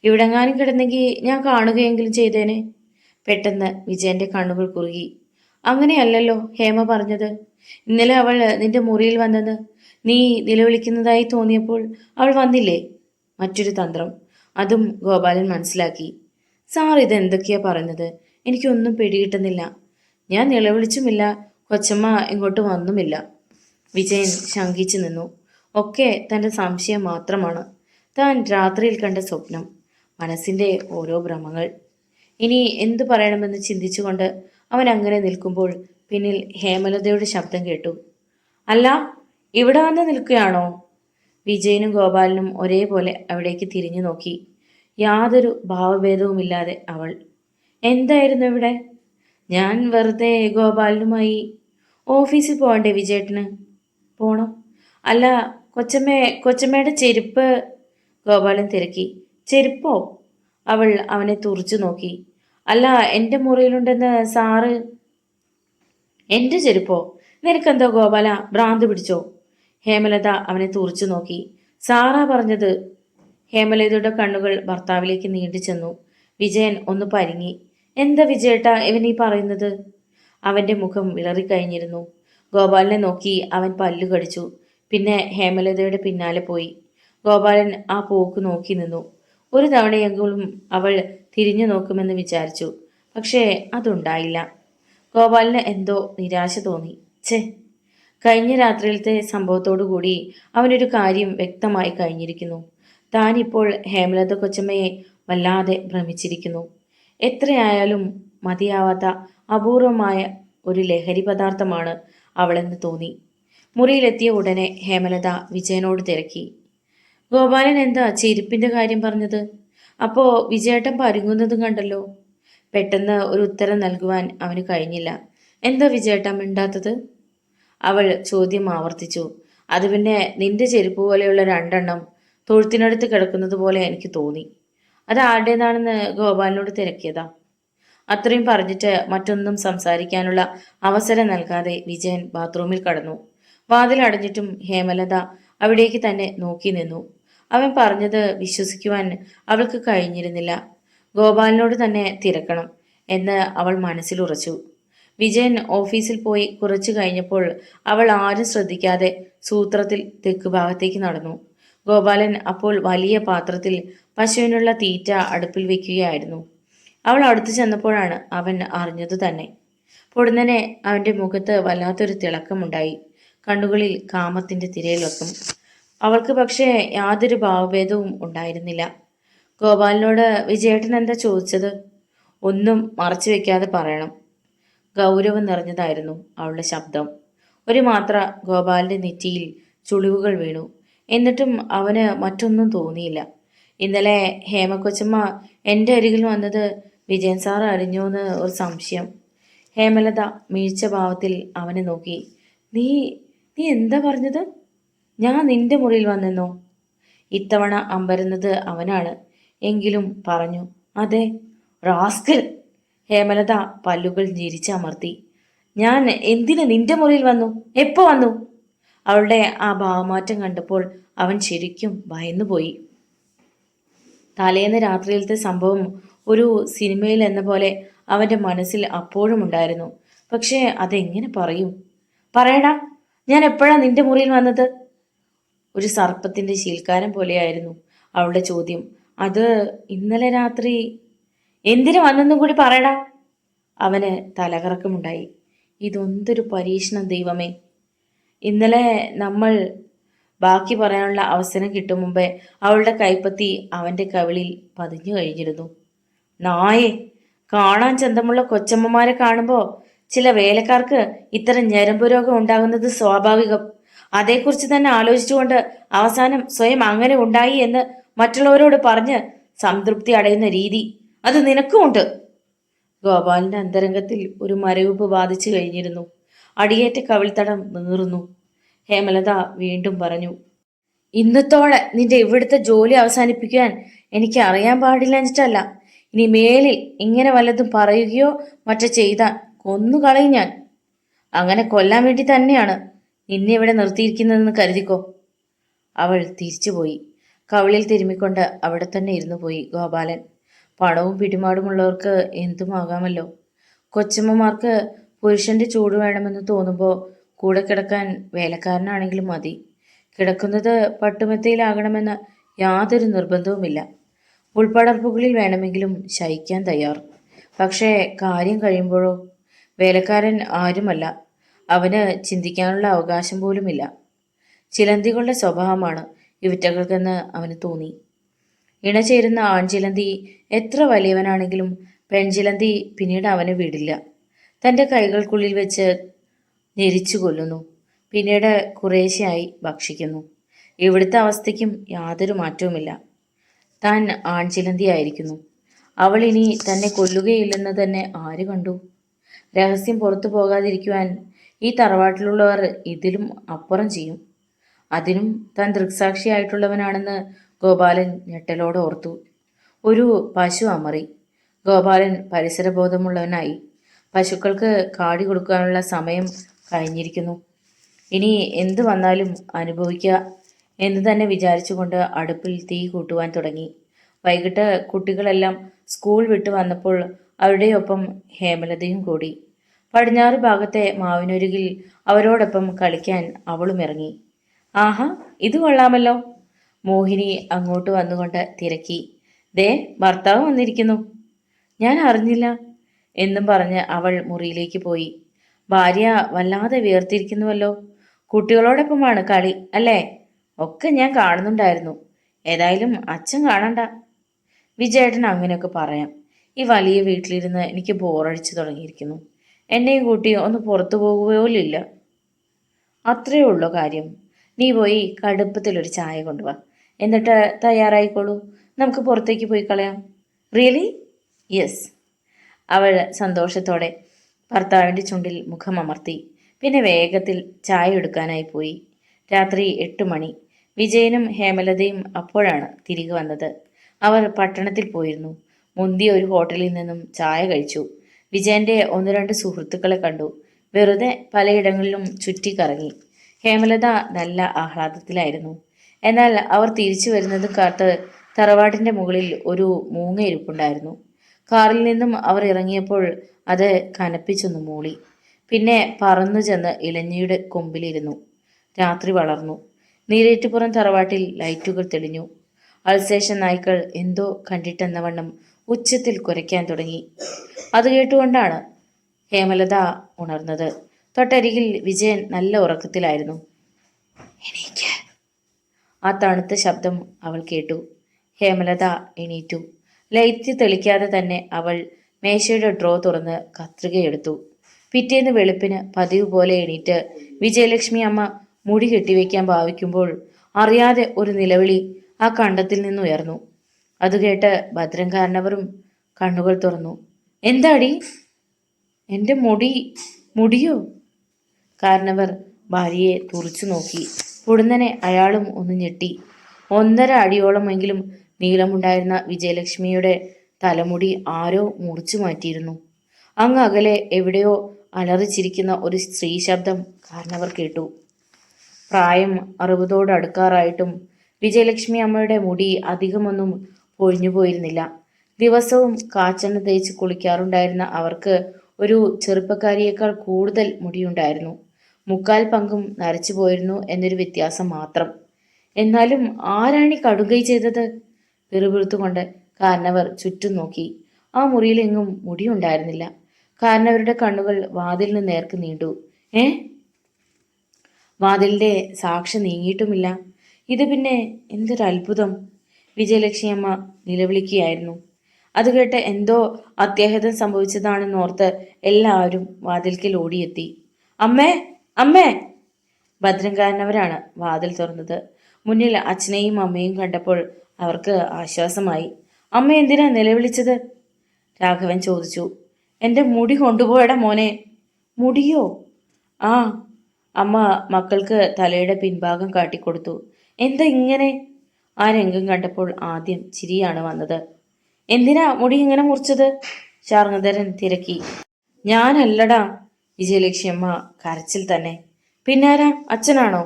ഇവിടെങ്ങാനും കിടന്നെങ്കിൽ ഞാൻ കാണുകയെങ്കിലും ചെയ്തേനെ. പെട്ടെന്ന് വിജയന്റെ കണ്ണുകൾ കുറുകി. അങ്ങനെയല്ലല്ലോ ഹേമ പറഞ്ഞത്. ഇന്നലെ അവൾ നിന്റെ മുറിയിൽ വന്നത് നീ നിലവിളിക്കുന്നതായി തോന്നിയപ്പോൾ അവൾ വന്നില്ലേ? മറ്റൊരു തന്ത്രം. അതും ഗോപാലൻ മനസ്സിലാക്കി. സാർ ഇതെന്തൊക്കെയാ പറയുന്നത്? എനിക്കൊന്നും പിടികിട്ടുന്നില്ല. ഞാൻ നിലവിളിച്ചുമില്ല, കൊച്ചമ്മ ഇങ്ങോട്ട് വന്നുമില്ല. വിജയൻ ശങ്കിച്ചു നിന്നു. ഒക്കെ തൻ്റെ സംശയം മാത്രമാണ്. താൻ രാത്രിയിൽ കണ്ട സ്വപ്നം, മനസ്സിൻ്റെ ഓരോ ഭ്രമങ്ങൾ. ഇനി എന്തു പറയണമെന്ന് ചിന്തിച്ചുകൊണ്ട് അവൻ അങ്ങനെ നിൽക്കുമ്പോൾ പിന്നിൽ ഹേമലതയുടെ ശബ്ദം കേട്ടു. അല്ല, ഇവിടെ വന്ന് നിൽക്കുകയാണോ? വിജയനും ഗോപാലനും ഒരേപോലെ അവിടേക്ക് തിരിഞ്ഞു നോക്കി. യാതൊരു ഭാവഭേദവുമില്ലാതെ അവൾ. എന്തായിരുന്നു ഇവിടെ? ഞാൻ വെറുതെ ഗോപാലനുമായി. ഓഫീസിൽ പോകണ്ടേ വിജയേട്ടന്? പോണം. അല്ല, കൊച്ചമ്മയുടെ ചെരുപ്പ്. ഗോപാലൻ തിരക്കി. ചെരുപ്പോ? അവൾ അവനെ തുറച്ചു നോക്കി. അല്ല, എൻ്റെ മുറിയിലുണ്ടെന്ന് സാറ്. എൻ്റെ ചെരുപ്പോ? നിനക്കെന്തോ ഗോപാല, ഭ്രാന്ത് പിടിച്ചോ? ഹേമലത അവനെ തുറച്ചു നോക്കി. സാറാ പറഞ്ഞത്. ഹേമലതയുടെ കണ്ണുകൾ ഭർത്താവിലേക്ക് നീണ്ടു ചെന്നു. വിജയൻ ഒന്ന് പരിങ്ങി. എന്താ വിജയേട്ടാ ഇവൻ ഈ പറയുന്നത്? അവന്റെ മുഖം വിളറിക്കഴിഞ്ഞിരുന്നു. ഗോപാലനെ നോക്കി അവൻ പല്ലു കടിച്ചു. പിന്നെ ഹേമലതയുടെ പിന്നാലെ പോയി. ഗോപാലൻ ആ പോക്ക് നോക്കി നിന്നു. ഒരു തവണയെങ്കിലും അവൾ തിരിഞ്ഞു നോക്കുമെന്ന് വിചാരിച്ചു. പക്ഷേ അതുണ്ടായില്ല. ഗോപാലിന് എന്തോ നിരാശ തോന്നി. ഛേ, കഴിഞ്ഞ രാത്രിയിലത്തെ സംഭവത്തോടുകൂടി അവനൊരു കാര്യം വ്യക്തമായി കഴിഞ്ഞിരിക്കുന്നു. താനിപ്പോൾ ഹേമലത കൊച്ചമ്മയെ വല്ലാതെ ഭ്രമിച്ചിരിക്കുന്നു. എത്രയായാലും മതിയാവാത്ത അപൂർവമായ ഒരു ലഹരി പദാർത്ഥമാണ് അവളെന്ന് തോന്നി. മുറിയിലെത്തിയ ഉടനെ ഹേമലത വിജയനോട് തിരക്കി. ഗോപാലൻ എന്താ ചെരുപ്പിന്റെ കാര്യം പറഞ്ഞത്? അപ്പോ വിജയേട്ടൻ പരുങ്ങുന്നതും കണ്ടല്ലോ. പെട്ടെന്ന് ഒരു ഉത്തരം നൽകുവാൻ അവന് കഴിഞ്ഞില്ല. എന്താ വിജയേട്ടൻ മിണ്ടാത്തത്? അവൾ ചോദ്യം ആവർത്തിച്ചു. അത് പിന്നെ നിന്റെ ചെരുപ്പ് പോലെയുള്ള രണ്ടെണ്ണം തൊഴുത്തിനടുത്ത് കിടക്കുന്നത് പോലെ എനിക്ക് തോന്നി. അത് ആരുടേതാണെന്ന് ഗോപാലിനോട് തിരക്കിയതാ. അത്രയും പറഞ്ഞിട്ട് മറ്റൊന്നും സംസാരിക്കാനുള്ള അവസരം നൽകാതെ വിജയൻ ബാത്റൂമിൽ കടന്നു. വാതിലടഞ്ഞിട്ടും ഹേമലത അവിടേക്ക് തന്നെ നോക്കി നിന്നു. അവൻ പറഞ്ഞത് വിശ്വസിക്കുവാൻ അവൾക്ക് കഴിഞ്ഞിരുന്നില്ല. ഗോപാലിനോട് തന്നെ തിരക്കണം എന്ന് അവൾ മനസ്സിലുറച്ചു. വിജയൻ ഓഫീസിൽ പോയി കുറച്ചു കഴിഞ്ഞപ്പോൾ അവൾ ആരും ശ്രദ്ധിക്കാതെ സൂത്രത്തിൽ തെക്ക് ഭാഗത്തേക്ക് നടന്നു. ഗോപാലൻ അപ്പോൾ വലിയ പാത്രത്തിൽ പശുവിനുള്ള തീറ്റ അടുപ്പിൽ വെക്കുകയായിരുന്നു. അവൾ അടുത്തു ചെന്നപ്പോഴാണ് അവൻ അറിഞ്ഞതു തന്നെ. പൊടുന്നനെ അവന്റെ മുഖത്ത് വല്ലാത്തൊരു തിളക്കമുണ്ടായി. കണ്ണുകളിൽ കാമത്തിന്റെ തിരയിലൊക്കും. അവൾക്ക് പക്ഷേ യാതൊരു ഭാവഭേദവും ഉണ്ടായിരുന്നില്ല. ഗോപാലിനോട് വിജയേട്ടൻ എന്താ ചോദിച്ചത്? ഒന്നും മറച്ചു വെക്കാതെ പറയണം. ഗൗരവം നിറഞ്ഞതായിരുന്നു അവളുടെ ശബ്ദം. ഒരു മാത്ര ഗോപാലിന്റെ നെറ്റിയിൽ ചുളിവുകൾ വീണു. എന്നിട്ടും അവന് മറ്റൊന്നും തോന്നിയില്ല. ഇന്നലെ ഹേമക്കൊച്ചമ്മ എൻ്റെ അരികിൽ വന്നത് വിജയൻ സാർ അറിഞ്ഞോന്ന് ഒരു സംശയം. ഹേമലത മീഴ്ച ഭാവത്തിൽ അവനെ നോക്കി. നീ നീ എന്താ പറഞ്ഞത്? ഞാൻ നിന്റെ മുറിയിൽ വന്നെന്നോ? ഇത്തവണ അമ്പരുന്നത് അവനാണ്. എങ്കിലും പറഞ്ഞു. അതെ. റാസ്കൽ! ഹേമലത പല്ലുകൾ ഞെരിച്ചമർത്തി. ഞാൻ എന്തിന് നിന്റെ മുറിയിൽ വന്നു? എപ്പോ വന്നു? അവളുടെ ആ ഭാവമാറ്റം കണ്ടപ്പോൾ അവൻ ശരിക്കും ഭയന്നുപോയി. തലേന്ന് രാത്രിയിലത്തെ സംഭവം ഒരു സിനിമയിൽ എന്ന പോലെ അവന്റെ മനസ്സിൽ അപ്പോഴും ഉണ്ടായിരുന്നു. പക്ഷേ അതെങ്ങനെ പറയും? പറയടാ, ഞാൻ എപ്പോഴാ നിന്റെ മുറിയിൽ വന്നത്? ഒരു സർപ്പത്തിന്റെ ശീൽക്കാരം പോലെയായിരുന്നു അവളുടെ ചോദ്യം. അത് ഇന്നലെ രാത്രി. എന്തിനു വന്നെന്നും കൂടി പറയടാ. അവന് തലകറക്കമുണ്ടായി. ഇതൊന്തൊരു പരീക്ഷണം ദൈവമേ. ഇന്നലെ നമ്മൾ. ബാക്കി പറയാനുള്ള അവസരം കിട്ടും മുമ്പേ അവളുടെ കൈപ്പത്തി അവന്റെ കവിളിൽ പതിഞ്ഞു കഴിഞ്ഞിരുന്നു. നായേ, കാണാൻ ചന്തമുള്ള കൊച്ചമ്മമാരെ കാണുമ്പോൾ ചില വേലക്കാർക്ക് ഇത്തരം ഞരമ്പ് രോഗം ഉണ്ടാകുന്നത് സ്വാഭാവികം. അതേക്കുറിച്ച് തന്നെ ആലോചിച്ചുകൊണ്ട് അവസാനം സ്വയം അങ്ങനെ ഉണ്ടായി എന്ന് മറ്റുള്ളവരോട് പറഞ്ഞ് സംതൃപ്തി അടയുന്ന രീതി അത് നിനക്കുമുണ്ട്. ഗോപാലിന്റെ അന്തരംഗത്തിൽ ഒരു മരവിപ്പ് ബാധിച്ചു കഴിഞ്ഞിരുന്നു. അടിയേറ്റ കവിൾത്തടം നീറുന്നു. ഹേമലത വീണ്ടും പറഞ്ഞു. ഇന്നത്തോടെ നിന്റെ ഇവിടുത്തെ ജോലി അവസാനിപ്പിക്കാൻ എനിക്ക് അറിയാൻ പാടില്ലഞ്ഞിട്ടല്ല. ഇനി മേലിൽ ഇങ്ങനെ വല്ലതും പറയുകയോ മറ്റോ ചെയ്താൽ കൊന്നുകളയും ഞാൻ. അങ്ങനെ കൊല്ലാൻ വേണ്ടി തന്നെയാണ് നിന്നെ ഇവിടെ നിർത്തിയിരിക്കുന്നതെന്ന് കരുതിക്കോ. അവൾ തിരിച്ചുപോയി. കവിളിൽ തിരുമ്മിക്കൊണ്ട് അവിടെ തന്നെ ഇരുന്നു പോയി ഗോപാലൻ. പണവും പിടിമാടുമുള്ളവർക്ക് എന്തുമാകാമല്ലോ. കൊച്ചമ്മമാർക്ക് പുരുഷന്റെ ചൂട് വേണമെന്ന് തോന്നുമ്പോൾ കൂടെ കിടക്കാൻ വേലക്കാരനാണെങ്കിലും മതി. കിടക്കുന്നത് പട്ടുമെത്തയിലാകണമെന്ന് യാതൊരു നിർബന്ധവുമില്ല. ഉൾപ്പടർപ്പുകളിൽ വേണമെങ്കിലും ശയിക്കാൻ തയ്യാർ. പക്ഷേ കാര്യം കഴിയുമ്പോഴോ? വേലക്കാരൻ ആരുമല്ല. അവന് ചിന്തിക്കാനുള്ള അവകാശം പോലുമില്ല. ചിലന്തികളുടെ സ്വഭാവമാണ് ഇവറ്റകൾക്കെന്ന് അവന് തോന്നി. ഇണചേരുന്ന ആൺചിലന്തി എത്ര വലിയവനാണെങ്കിലും പെൺചിലന്തി പിന്നീട് അവനെ വിടില്ല. തൻ്റെ കൈകൾക്കുള്ളിൽ വെച്ച് ഞെരിച്ചു കൊല്ലുന്നു. പിന്നീട് കുറേശ്ശെയായി ഭക്ഷിക്കുന്നു. ഇവിടുത്തെ അവസ്ഥയ്ക്കും യാതൊരു മാറ്റവുമില്ല. താൻ ആൺചിലന്തിയായിരിക്കുന്നു. അവൾ ഇനി തന്നെ കൊല്ലുകയില്ലെന്ന് തന്നെ ആര് കണ്ടു? രഹസ്യം പുറത്തു പോകാതിരിക്കുവാൻ ഈ തറവാട്ടിലുള്ളവർ ഇതിലും അപ്പുറം ചെയ്യും. അതിനും താൻ ദൃക്സാക്ഷിയായിട്ടുള്ളവനാണെന്ന് ഗോപാലൻ ഞെട്ടലോടെ ഓർത്തു. ഒരു പശു അമറി. ഗോപാലൻ പരിസരബോധമുള്ളവനായി. പശുക്കൾക്ക് കാടി കൊടുക്കാനുള്ള സമയം കഴിഞ്ഞിരിക്കുന്നു. ഇനി എന്തു വന്നാലും അനുഭവിക്കുക എന്ന് തന്നെ വിചാരിച്ചുകൊണ്ട് അടുപ്പിൽ തീ കൂട്ടുവാൻ തുടങ്ങി. വൈകിട്ട് കുട്ടികളെല്ലാം സ്കൂൾ വിട്ടു വന്നപ്പോൾ അവരുടെ ഒപ്പം ഹേമലതയും കൂടി. പടിഞ്ഞാറ് ഭാഗത്തെ മാവിനൊരുകിൽ അവരോടൊപ്പം കളിക്കാൻ അവളും ഇറങ്ങി. ആഹാ, ഇത് കൊള്ളാമല്ലോ. മോഹിനി അങ്ങോട്ട് വന്നുകൊണ്ട് തിരക്കി. ദേ, ഭർത്താവ് വന്നിരിക്കുന്നു. ഞാൻ അറിഞ്ഞില്ല എന്നും പറഞ്ഞ് അവൾ മുറിയിലേക്ക് പോയി. ഭാര്യ വല്ലാതെ വിയർത്തിരിക്കുന്നുവല്ലോ. കുട്ടികളോടൊപ്പമാണ് കളി അല്ലേ? ഒക്കെ ഞാൻ കാണുന്നുണ്ടായിരുന്നു. ഏതായാലും അച്ഛൻ കാണണ്ട. വിജയേട്ടൻ അങ്ങനെയൊക്കെ പറയാം. ഈ വലിയ വീട്ടിലിരുന്ന് എനിക്ക് ബോറടിച്ചു തുടങ്ങിയിരിക്കുന്നു. എന്നെയും കൂട്ടി ഒന്ന് പുറത്തു പോകുകയോലില്ല. അത്രയേ ഉള്ളൂ കാര്യം. നീ പോയി കടുപ്പത്തിലൊരു ചായ കൊണ്ടുവാ. എന്നിട്ട് തയ്യാറായിക്കോളൂ. നമുക്ക് പുറത്തേക്ക് പോയി കളയാം. റിയലി? യെസ്. അവൾ സന്തോഷത്തോടെ ഭർത്താവിൻ്റെ ചുണ്ടിൽ മുഖമമർത്തി. പിന്നെ വേഗത്തിൽ ചായ എടുക്കാനായി പോയി. രാത്രി 8 മണി. വിജയനും ഹേമലതയും അപ്പോഴാണ് തിരികെ വന്നത്. അവർ പട്ടണത്തിൽ പോയിരുന്നു. മുന്തിയ ഒരു ഹോട്ടലിൽ നിന്നും ചായ കഴിച്ചു. വിജയന്റെ 1-2 സുഹൃത്തുക്കളെ കണ്ടു. വെറുതെ പലയിടങ്ങളിലും ചുറ്റിക്കറങ്ങി. ഹേമലത നല്ല ആഹ്ലാദത്തിലായിരുന്നു. എന്നാൽ അവർ തിരിച്ചു വരുന്നത് കാത്ത് തറവാട്ടിന്റെ മുകളിൽ ഒരു മൂങ്ങ ഇരിപ്പുണ്ടായിരുന്നു. കാറിൽ നിന്നും അവർ ഇറങ്ങിയപ്പോൾ അത് കനപ്പിച്ചൊന്നു മൂളി. പിന്നെ പറന്നു ചെന്ന് ഇലഞ്ഞിയുടെ കൊമ്പിലിരുന്നു. രാത്രി വളർന്നു. നീരേറ്റുപുറം തറവാട്ടിൽ ലൈറ്റുകൾ തെളിഞ്ഞു. അൾസേഷൻ നായ്ക്കൾ എന്തോ കണ്ടിട്ടെന്നവണ്ണം ഉച്ചത്തിൽ കുരയ്ക്കാൻ തുടങ്ങി. അത് കേട്ടുകൊണ്ടാണ് ഹേമലത ഉണർന്നത്. തൊട്ടരികിൽ വിജയൻ നല്ല ഉറക്കത്തിലായിരുന്നു. എണീക്ക്. ആ തണുത്ത ശബ്ദം അവൾ കേട്ടു. ഹേമലത എണീറ്റു. ലൈറ്റ് തെളിക്കാതെ തന്നെ അവൾ മേശയുടെ ഡ്രോ തുറന്ന് കത്രികയെടുത്തു. പിറ്റേന്ന് വെളുപ്പിന് പതിവ് പോലെ എണീറ്റ് വിജയലക്ഷ്മി അമ്മ മുടി കെട്ടിവെക്കാൻ ഭാവിക്കുമ്പോൾ അറിയാതെ ഒരു നിലവിളി ആ കണ്ടത്തിൽ നിന്നുയർന്നു. അത് കേട്ട് ഭദ്രംകാരനവറും കണ്ണുകൾ തുറന്നു. എന്താടി? എൻ്റെ മുടിയോ? കാരണവർ ഭാര്യയെ തുറച്ചു നോക്കി. ഉടനെ അയാളും ഒന്ന് ഞെട്ടി. 1.5 അടിയോളമെങ്കിലും നീളമുണ്ടായിരുന്ന വിജയലക്ഷ്മിയുടെ തലമുടി ആരോ മുറിച്ചു മാറ്റിയിരുന്നു. അങ്ങ് അകലെ എവിടെയോ അലറിച്ചിരിക്കുന്ന ഒരു സ്ത്രീ ശബ്ദം കാരണവർ കേട്ടു. പ്രായം 60ഓട് അടുക്കാറായിട്ടും വിജയലക്ഷ്മി അമ്മയുടെ മുടി അധികമൊന്നും പൊഴിഞ്ഞു പോയിരുന്നില്ല. ദിവസവും കാച്ചെണ്ണ തേച്ച് കുളിക്കാറുണ്ടായിരുന്ന അവർക്ക് ഒരു ചെറുപ്പക്കാരിയേക്കാൾ കൂടുതൽ മുടിയുണ്ടായിരുന്നു. 3/4 പങ്കും നരച്ചു പോയിരുന്നു എന്നൊരു വ്യത്യാസം മാത്രം. എന്നാലും ആരാണീ കടുകൈ ചെയ്തത്? പിറുപിറുത്തുകൊണ്ട് കാരണവർ ചുറ്റും നോക്കി. ആ മുറിയിലെങ്ങും മുടിയുണ്ടായിരുന്നില്ല. കാരണവരുടെ കണ്ണുകൾ വാതിലിന് നേർക്ക് നീണ്ടു. ഏ? വാതിലിന്റെ സാക്ഷി നീങ്ങിയിട്ടുമില്ല. ഇത് പിന്നെ എന്തൊരു അത്ഭുതം! വിജയലക്ഷ്മി അമ്മ നിലവിളിക്കുകയായിരുന്നു. അത് കേട്ട് എന്തോ അത്യാഹിതം സംഭവിച്ചതാണെന്നോർത്ത് എല്ലാവരും വാതിൽക്കൽ ഓടിയെത്തി. അമ്മേ, അമ്മേ! ഭദ്രംകാരനവരാണ് വാതിൽ തുറന്നത്. മുന്നിൽ അച്ഛനെയും അമ്മയും കണ്ടപ്പോൾ അവർക്ക് ആശ്വാസമായി. അമ്മ എന്തിനാ നിലവിളിച്ചത്? രാഘവൻ ചോദിച്ചു. എൻ്റെ മുടി കൊണ്ടുപോയടാ മോനെ. മുടിയോ? ആ. അമ്മ മക്കൾക്ക് തലയുടെ പിൻഭാഗം കാട്ടിക്കൊടുത്തു. എന്താ ഇങ്ങനെ? ആ രംഗം കണ്ടപ്പോൾ ആദ്യം ചിരിയാണ് വന്നത്. എന്തിനാ മുടി ഇങ്ങനെ മുറിച്ചത്? ശാർങ്ങധരൻ തിരക്കി. ഞാനല്ലടാ. വിജയലക്ഷ്മി അമ്മ കരച്ചിൽ തന്നെ. പിന്നാരാ? അച്ഛനാണോ?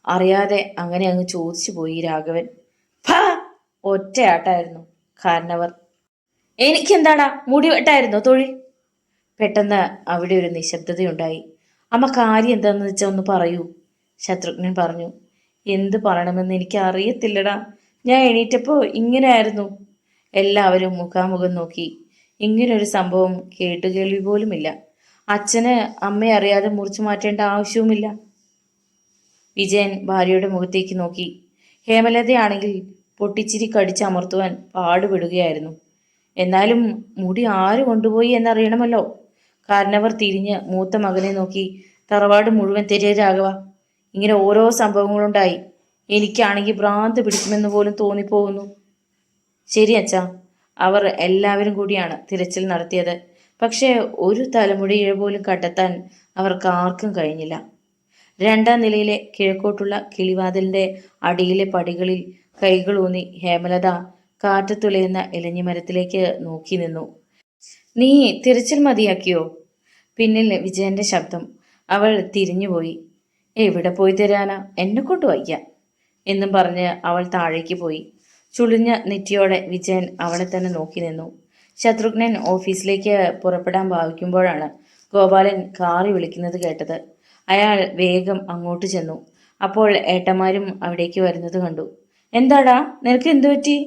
അറിയാതെ അങ്ങനെ അങ്ങ് ചോദിച്ചു പോയി രാഘവൻ. ഫാ! ഒറ്റയാട്ടായിരുന്നു കാരണവർ. എനിക്കെന്താടാ, മുടി വെട്ടായിരുന്നോ തൊഴിൽ? പെട്ടെന്ന് അവിടെ ഒരു നിശബ്ദതയുണ്ടായി. അമ്മ കാര്യം എന്താണെന്ന് വെച്ചാൽ ഒന്ന് പറയൂ, ശത്രുഘ്നൻ പറഞ്ഞു. എന്ത് പറയണമെന്ന് എനിക്ക് അറിയത്തില്ലടാ. ഞാൻ എണീറ്റപ്പോൾ ഇങ്ങനെയായിരുന്നു. എല്ലാവരും മുഖാമുഖം നോക്കി. ഇങ്ങനൊരു സംഭവം കേട്ടുകേൾവി പോലുമില്ല. അച്ഛന് അമ്മയെ അറിയാതെ മുറിച്ചു മാറ്റേണ്ട ആവശ്യവുമില്ല. വിജയൻ ഭാര്യയുടെ മുഖത്തേക്ക് നോക്കി. ഹേമലതയാണെങ്കിൽ പൊട്ടിച്ചിരി കടിച്ചമർത്തുവാൻ പാടുപെടുകയായിരുന്നു. എന്നാലും മുടി ആര് കൊണ്ടുപോയി എന്നറിയണമല്ലോ. കാരണവർ തിരിഞ്ഞ് മൂത്ത മകനെ നോക്കി. തറവാട് മുഴുവൻ തെരേ രാഘവ. ഇങ്ങനെ ഓരോ സംഭവങ്ങളുണ്ടായി. എനിക്കാണെങ്കിൽ ഭ്രാന്ത് പിടിക്കുമെന്ന് പോലും തോന്നിപ്പോകുന്നു. ശരി അച്ഛാ, അവർ എല്ലാവരും കൂടിയാണ് തിരച്ചിൽ നടത്തിയത്. പക്ഷേ ഒരു തലമുടി ഇഴ പോലും കണ്ടെത്താൻ അവർക്ക് ആർക്കും കഴിഞ്ഞില്ല. രണ്ടാം നിലയിലെ കിഴക്കോട്ടുള്ള കിളിവാതിലിന്റെ അടിയിലെ പടികളിൽ കൈകളൂന്നി ഹേമലത കാറ്റത്തുലയുന്ന ഇലഞ്ഞിമരത്തിലേക്ക് നോക്കി നിന്നു. നീ തിരച്ചിൽ മതിയാക്കിയോ? പിന്നിൽ വിജയന്റെ ശബ്ദം. അവൾ തിരിഞ്ഞുപോയി. എവിടെ പോയി തരാനാ, എന്നെ കൊണ്ട് വയ്യ എന്നും പറഞ്ഞ് അവൾ താഴേക്ക് പോയി. ചുളിഞ്ഞ നെറ്റിയോടെ വിജയൻ അവളെ തന്നെ നോക്കി നിന്നു. ശത്രുഘ്നൻ ഓഫീസിലേക്ക് പുറപ്പെടാൻ ഭാവിക്കുമ്പോഴാണ് ഗോപാലൻ കാറി വിളിക്കുന്നത് കേട്ടത്. അയാൾ വേഗം അങ്ങോട്ട് ചെന്നു. അപ്പോൾ ഏട്ടന്മാരും അവിടേക്ക് വരുന്നത് കണ്ടു. എന്താടാ, നിനക്ക് എന്തു പറ്റി?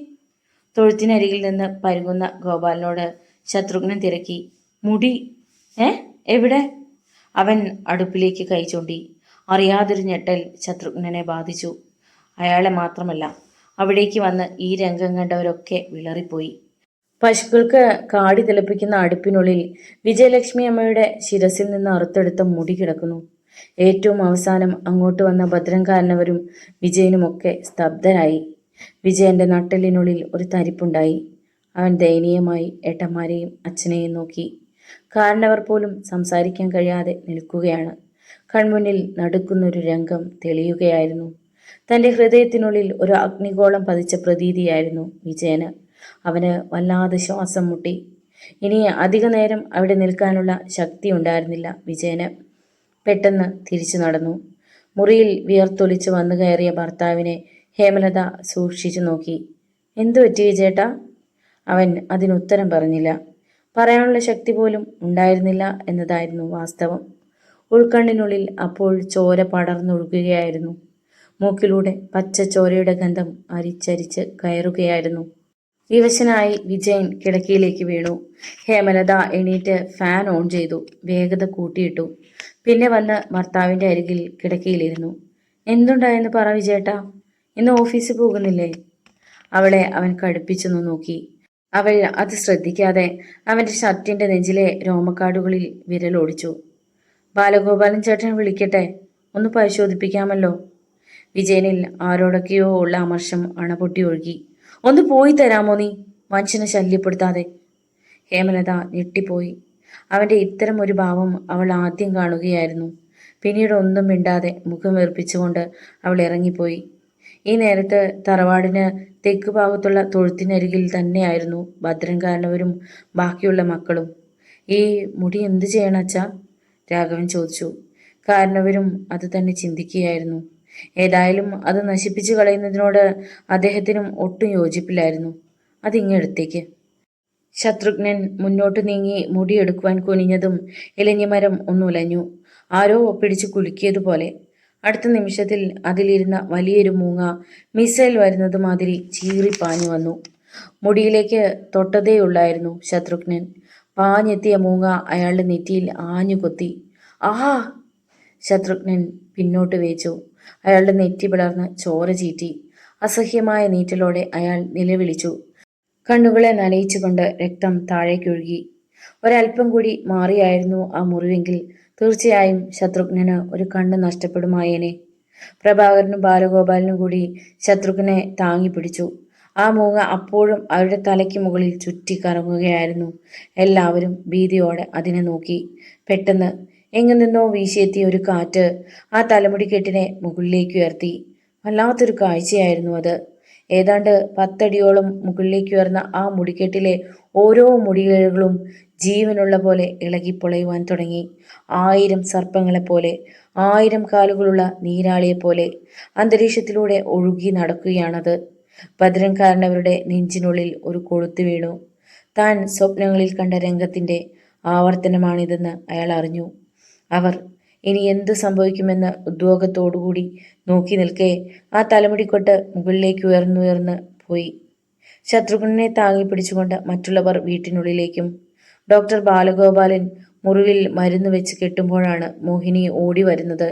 തൊഴുത്തിനരികിൽ നിന്ന് പരുകുന്ന ഗോപാലനോട് ശത്രുഘ്നൻ തിരക്കി. മുടി എവിടെ? അവൻ അടുപ്പിലേക്ക് കൈ ചൂണ്ടി. അറിയാതൊരു ഞെട്ടൽ ശത്രുഘ്നനെ ബാധിച്ചു. അയാളെ മാത്രമല്ല, അവിടേക്ക് വന്ന് ഈ രംഗം കണ്ടവരൊക്കെ വിളറിപ്പോയി. പശുക്കൾക്ക് കാടി തിളപ്പിക്കുന്ന അടുപ്പിനുള്ളിൽ വിജയലക്ഷ്മി അമ്മയുടെ ശിരസിൽ നിന്ന് അറുത്തെടുത്ത മുടി കിടക്കുന്നു. ഏറ്റവും അവസാനം അങ്ങോട്ട് വന്ന ഭദ്രംകാരനവരും വിജയനുമൊക്കെ സ്തബ്ധരായി. വിജയന്റെ നട്ടെല്ലിനുള്ളിൽ ഒരു തരിപ്പുണ്ടായി. അവൻ ദയനീയമായി ഏട്ടന്മാരെയും അച്ഛനെയും നോക്കി. കാരണവർ പോലും സംസാരിക്കാൻ കഴിയാതെ നിൽക്കുകയാണ്. കൺമുന്നിൽ നടുക്കുന്നൊരു രംഗം തെളിയുകയായിരുന്നു. തൻ്റെ ഹൃദയത്തിനുള്ളിൽ ഒരു അഗ്നിഗോളം പതിച്ച പ്രതീതിയായിരുന്നു വിജയന്. അവന് വല്ലാതെ ശ്വാസം മുട്ടി. ഇനി അധിക നേരം അവിടെ നിൽക്കാനുള്ള ശക്തി ഉണ്ടായിരുന്നില്ല വിജയന്. പെട്ടെന്ന് തിരിച്ചു നടന്നു. മുറിയിൽ വിയർത്തൊലിച്ച് വന്നു കയറിയ ഭർത്താവിനെ ഹേമലത സൂക്ഷിച്ചു നോക്കി. എന്തു പറ്റി വിജയേട്ടാ? അവൻ അതിനുത്തരം പറഞ്ഞില്ല. പറയാനുള്ള ശക്തി പോലും ഉണ്ടായിരുന്നില്ല എന്നതായിരുന്നു വാസ്തവം. ഉൾക്കണ്ണിനുള്ളിൽ അപ്പോൾ ചോര പടർന്നൊഴുകുകയായിരുന്നു. മൂക്കിലൂടെ പച്ച ചോരയുടെ ഗന്ധം അരിച്ചരിച്ച് കയറുകയായിരുന്നു. വിവശനായി വിജയൻ കിടക്കയിലേക്ക് വീണു. ഹേമലത എണീറ്റ് ഫാൻ ഓൺ ചെയ്തു. വേഗത കൂട്ടിയിട്ടു. പിന്നെ വന്ന് ഭർത്താവിൻ്റെ അരികിൽ കിടക്കയിലിരുന്നു. എന്തുണ്ടായെന്ന് പറ വിജയേട്ടാ, ഇന്ന് ഓഫീസിൽ പോകുന്നില്ലേ? അവളെ അവൻ കടുപ്പിച്ചു നോക്കി. അവൾ അത് ശ്രദ്ധിക്കാതെ അവൻ്റെ ഷർട്ടിൻ്റെ നെഞ്ചിലെ രോമക്കാടുകളിൽ വിരലോടിച്ചു. ബാലഗോപാലൻ ചേട്ടൻ വിളിക്കട്ടെ, ഒന്ന് പരിശോധിപ്പിക്കാമല്ലോ. വിജയനിൽ ആരോടൊക്കെയോ ഉള്ള അമർഷം അണപൊട്ടി ഒഴുകി. ഒന്ന് പോയി തരാമോ നീ, മനുഷ്യനെ ശല്യപ്പെടുത്താതെ. ഹേമലത ഞെട്ടിപ്പോയി. അവൻ്റെ ഇത്തരം ഒരു ഭാവം അവൾ ആദ്യം കാണുകയായിരുന്നു. പിന്നീട് ഒന്നും മിണ്ടാതെ മുഖം വീർപ്പിച്ചുകൊണ്ട് അവൾ ഇറങ്ങിപ്പോയി. ഈ നേരത്ത് തറവാടിന് തെക്ക് ഭാഗത്തുള്ള തൊഴുത്തിനരികിൽ തന്നെയായിരുന്നു ഭദ്രൻകാരനവരും ബാക്കിയുള്ള മക്കളും. ഈ മുടി എന്തു ചെയ്യണം അച്ഛാ? രാഘവൻ ചോദിച്ചു. കാരണവരും അത് തന്നെ ചിന്തിക്കുകയായിരുന്നു. ഏതായാലും അത് നശിപ്പിച്ചു കളയുന്നതിനോട് അദ്ദേഹത്തിനും ഒട്ടും യോജിപ്പില്ലായിരുന്നു. അതിങ്ങെടുത്തേക്ക്. ശത്രുഘ്നൻ മുന്നോട്ട് നീങ്ങി മുടിയെടുക്കുവാൻ കുനിഞ്ഞതും ഇലഞ്ഞിമരം ഒന്നുലഞ്ഞു. ആരോ പിടിച്ചു കുലുക്കിയതുപോലെ. അടുത്ത നിമിഷത്തിൽ അതിലിരുന്ന വലിയൊരു മൂങ്ങ മിസൈൽ വരുന്നത് മാതിരി ചീറിപ്പാഞ്ഞു വന്നു. മുടിയിലേക്ക് തൊട്ടതേയുള്ളായിരുന്നു ശത്രുഘ്നൻ. പാഞ്ഞെത്തിയ മൂങ്ങ അയാളുടെ നെറ്റിയിൽ ആഞ്ഞു കൊത്തി. ആഹാ! ശത്രുഘ്നൻ പിന്നോട്ട് വേച്ചു. അയാളുടെ നെറ്റി പിളർന്ന് ചോര ചീറ്റി. അസഹ്യമായ നീറ്റലോടെ അയാൾ നിലവിളിച്ചു. കണ്ണുകളെ നനയിച്ചുകൊണ്ട് രക്തം താഴേക്കൊഴുകി. ഒരൽപ്പം കൂടി മാറിയായിരുന്നു ആ മുറിവെങ്കിൽ തീർച്ചയായും ശത്രുഘ്നന് ഒരു കണ്ണ് നഷ്ടപ്പെടുമായേനെ. പ്രഭാകരനും ബാലഗോപാലനും കൂടി ശത്രുഘ്നെ താങ്ങി പിടിച്ചു. ആ മൂങ്ങ അപ്പോഴും അവരുടെ തലയ്ക്ക് മുകളിൽ ചുറ്റി കറങ്ങുകയായിരുന്നു. എല്ലാവരും ഭീതിയോടെ അതിനെ നോക്കി. പെട്ടെന്ന് എങ്ങു നിന്നോ വീശിയെത്തിയ ഒരു കാറ്റ് ആ തലമുടിക്കെട്ടിനെ മുകളിലേക്ക് ഉയർത്തി. വല്ലാത്തൊരു കാഴ്ചയായിരുന്നു അത്. ഏതാണ്ട് 10 അടിയോളം മുകളിലേക്കുയർന്ന ആ മുടിക്കെട്ടിലെ ഓരോ മുടിയിഴകളും ജീവനുള്ള പോലെ ഇളകിപ്പൊളയുവാൻ തുടങ്ങി. 1000 സർപ്പങ്ങളെപ്പോലെ, 1000 കാലുകളുള്ള നീരാളിയെപ്പോലെ അന്തരീക്ഷത്തിലൂടെ ഒഴുകി നടക്കുകയാണത്. ഭദ്രൻകാരനവരുടെ നെഞ്ചിനുള്ളിൽ ഒരു കൊളുത്ത് വീണു. താൻ സ്വപ്നങ്ങളിൽ കണ്ട രംഗത്തിൻ്റെ ആവർത്തനമാണിതെന്ന് അയാൾ അറിഞ്ഞു. അവർ ഇനി എന്ത് സംഭവിക്കുമെന്ന് ഉദ്യോഗത്തോടുകൂടി നോക്കി നിൽക്കെ ആ തലമുടിക്കൊട്ട് മുകളിലേക്ക് ഉയർന്നുയർന്ന് പോയി. ശത്രുഘ്നെ താങ്ങി പിടിച്ചുകൊണ്ട് മറ്റുള്ളവർ വീട്ടിനുള്ളിലേക്കും. ഡോക്ടർ ബാലഗോപാലൻ മുറിവിൽ മരുന്ന് വെച്ച് കെട്ടുമ്പോഴാണ് മോഹിനി ഓടി വരുന്നത്.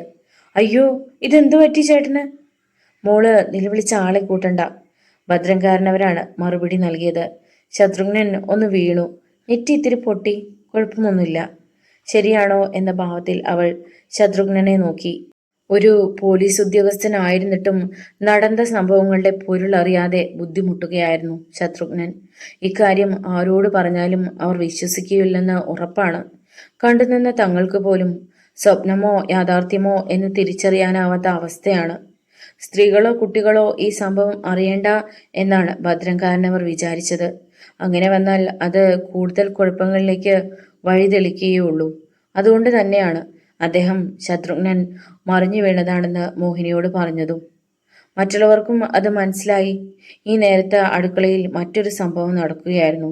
അയ്യോ, ഇതെന്തു പറ്റി ചേട്ടന്? മോള് നിലവിളിച്ച ആളെ കൂട്ടണ്ട. ഭദ്രൻകാരനവരാണ് മറുപടി നൽകിയത്. ശത്രുഘ്നൻ ഒന്ന് വീണു. നെറ്റി ഇത്തിരി പൊട്ടി, കുഴപ്പമൊന്നുമില്ല. ശരിയാണോ എന്ന ഭാവത്തിൽ അവൾ ശത്രുഘ്നെ നോക്കി. ഒരു പോലീസ് ഉദ്യോഗസ്ഥനായിരുന്നിട്ടും നടന്ന സംഭവങ്ങളുടെ പൊരുളറിയാതെ ബുദ്ധിമുട്ടുകയായിരുന്നു ശത്രുഘ്നൻ. ഇക്കാര്യം ആരോട് പറഞ്ഞാലും അവർ വിശ്വസിക്കുകയില്ലെന്ന് ഉറപ്പാണ്. കണ്ടുനിന്ന തങ്ങൾക്ക് പോലും സ്വപ്നമോ യാഥാർത്ഥ്യമോ എന്ന് തിരിച്ചറിയാനാവാത്ത അവസ്ഥയാണ്. സ്ത്രീകളോ കുട്ടികളോ ഈ സംഭവം അറിയേണ്ട എന്നാണ് ഭദ്രംകാരനവർ വിചാരിച്ചത്. അങ്ങനെ വന്നാൽ അത് കൂടുതൽ കുഴപ്പങ്ങളിലേക്ക് വഴിതെളിക്കുകയുള്ളൂ. അതുകൊണ്ട് തന്നെയാണ് അദ്ദേഹം ശത്രുഘ്നൻ മറിഞ്ഞു വീണതാണെന്ന് മോഹിനിയോട് പറഞ്ഞതും. മറ്റുള്ളവർക്കും അത് മനസ്സിലായി. ഈ നേരത്തെ അടുക്കളയിൽ മറ്റൊരു സംഭവം നടക്കുകയായിരുന്നു.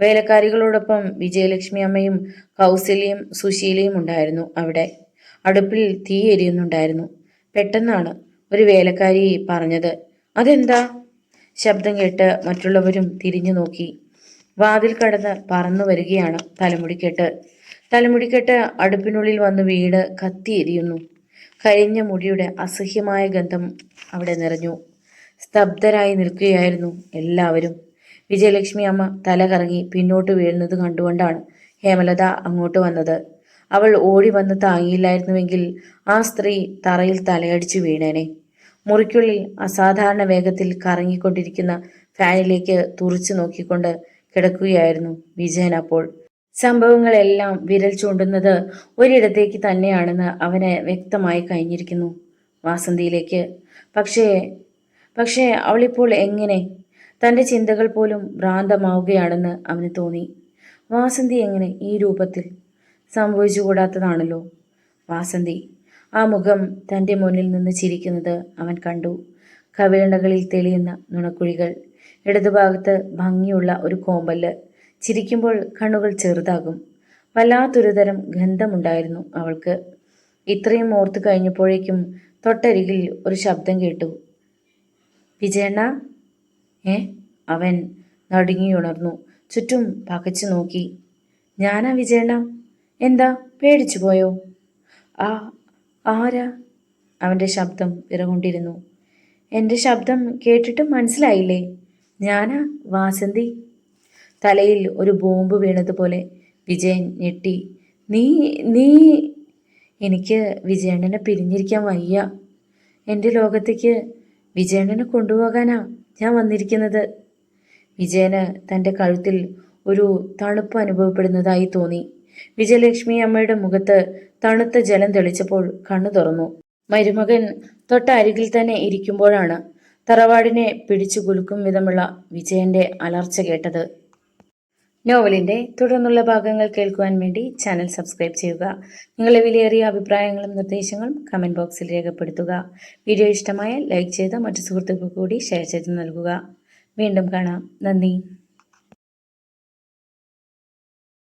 വേലക്കാരികളോടൊപ്പം വിജയലക്ഷ്മി അമ്മയും കൗസല്യയും സുശീലയും ഉണ്ടായിരുന്നു അവിടെ. അടുപ്പിൽ തീ എരിയുന്നുണ്ടായിരുന്നു. പെട്ടെന്നാണ് ഒരു വേലക്കാരി പറഞ്ഞത്, "അതെന്താ?" ശബ്ദം കേട്ട് മറ്റുള്ളവരും തിരിഞ്ഞു നോക്കി. വാതിൽ കടന്ന് പറന്നു വരികയാണ് തലമുടിക്കെട്ട്. തലമുടിക്കെട്ട് അടുപ്പിനുള്ളിൽ വന്ന് വീട് കത്തിയെരിയുന്നു. കരിഞ്ഞ മുടിയുടെ അസഹ്യമായ ഗന്ധം അവിടെ നിറഞ്ഞു. സ്തബ്ധരായി നിൽക്കുകയായിരുന്നു എല്ലാവരും. വിജയലക്ഷ്മി അമ്മ തല കറങ്ങി പിന്നോട്ട് വീഴുന്നത് കണ്ടുകൊണ്ടാണ് ഹേമലത അങ്ങോട്ട് വന്നത്. അവൾ ഓടി വന്ന് താങ്ങിയില്ലായിരുന്നുവെങ്കിൽ ആ സ്ത്രീ തറയിൽ തലയടിച്ചു വീണേനെ. മുറിക്കുള്ളിൽ അസാധാരണ വേഗത്തിൽ കറങ്ങിക്കൊണ്ടിരിക്കുന്ന ഫാനിലേക്ക് തുറിച്ചു നോക്കിക്കൊണ്ട് കിടക്കുകയായിരുന്നു വിജയൻ. അപ്പോൾ സംഭവങ്ങളെല്ലാം വിരൽ ചൂണ്ടുന്നത് ഒരിടത്തേക്ക് തന്നെയാണെന്ന് അവന് വ്യക്തമായി കഴിഞ്ഞിരിക്കുന്നു, വാസന്തിയിലേക്ക്. പക്ഷേ പക്ഷേ അവളിപ്പോൾ എങ്ങനെ? തൻ്റെ ചിന്തകൾ പോലും ഭ്രാന്തമാവുകയാണെന്ന് അവന് തോന്നി. വാസന്തി എങ്ങനെ ഈ രൂപത്തിൽ? സംഭവിച്ചുകൂടാത്തതാണല്ലോ. വാസന്തി ആ മുഖം തൻ്റെ മുന്നിൽ നിന്ന് ചിരിക്കുന്നത് അവൻ കണ്ടു. കവിളണകളിൽ തെളിയുന്ന നുണക്കുഴികൾ, ഇടതുഭാഗത്ത് ഭംഗിയുള്ള ഒരു കോമ്പല്ല്. ചിരിക്കുമ്പോൾ കണ്ണുകൾ ചെറുതാകും. വല്ലാത്തൊരു തരം ഗന്ധമുണ്ടായിരുന്നു അവൾക്ക്. ഇത്രയും ഓർത്തു കഴിഞ്ഞപ്പോഴേക്കും തൊട്ടരികിൽ ഒരു ശബ്ദം കേട്ടു. "വിജയണ്ണ?" അവൻ നടുങ്ങിയുണർന്നു. ചുറ്റും പകച്ചു നോക്കി. "ഞാനാ വിജയണ്ണ. എന്താ, പേടിച്ചു പോയോ?" "ആ, ആരാ?" അവൻ്റെ ശബ്ദം വിറകൊണ്ടിരുന്നു. "എൻ്റെ ശബ്ദം കേട്ടിട്ടും മനസ്സിലായില്ലേ? ഞാനാ, വാസന്തി." തലയിൽ ഒരു ബോംബ് വീണതുപോലെ വിജയൻ ഞെട്ടി. നീ നീ എനിക്ക് വിജയണ്ണനെ പിരിഞ്ഞിരിക്കാൻ വയ്യ. എൻ്റെ ലോകത്തേക്ക് വിജയണ്ണനെ കൊണ്ടുപോകാനാ ഞാൻ വന്നിരിക്കുന്നത്." വിജയന് തൻ്റെ കഴുത്തിൽ ഒരു തണുപ്പ് അനുഭവപ്പെടുന്നതായി തോന്നി. വിജയലക്ഷ്മി അമ്മയുടെ മുഖത്ത് തണുത്ത ജലം തെളിച്ചപ്പോൾ കണ്ണു തുറന്നു. മരുമകൻ തൊട്ടരികിൽ തന്നെ ഇരിക്കുമ്പോഴാണ് തറവാടിനെ പിടിച്ചു കുലുക്കും വിധമുള്ള വിജയന്റെ അലർച്ച കേട്ടത്. നോവലിന്റെ തുടർന്നുള്ള ഭാഗങ്ങൾ കേൾക്കുവാൻ വേണ്ടി ചാനൽ സബ്സ്ക്രൈബ് ചെയ്യുക. നിങ്ങളുടെ വിലയേറിയ അഭിപ്രായങ്ങളും നിർദ്ദേശങ്ങളും കമന്റ് ബോക്സിൽ രേഖപ്പെടുത്തുക. വീഡിയോ ഇഷ്ടമായാൽ ലൈക്ക് ചെയ്ത് മറ്റു സുഹൃത്തുക്കൾക്ക് കൂടി ഷെയർ ചെയ്ത് നൽകുക. വീണ്ടും കാണാം. നന്ദി.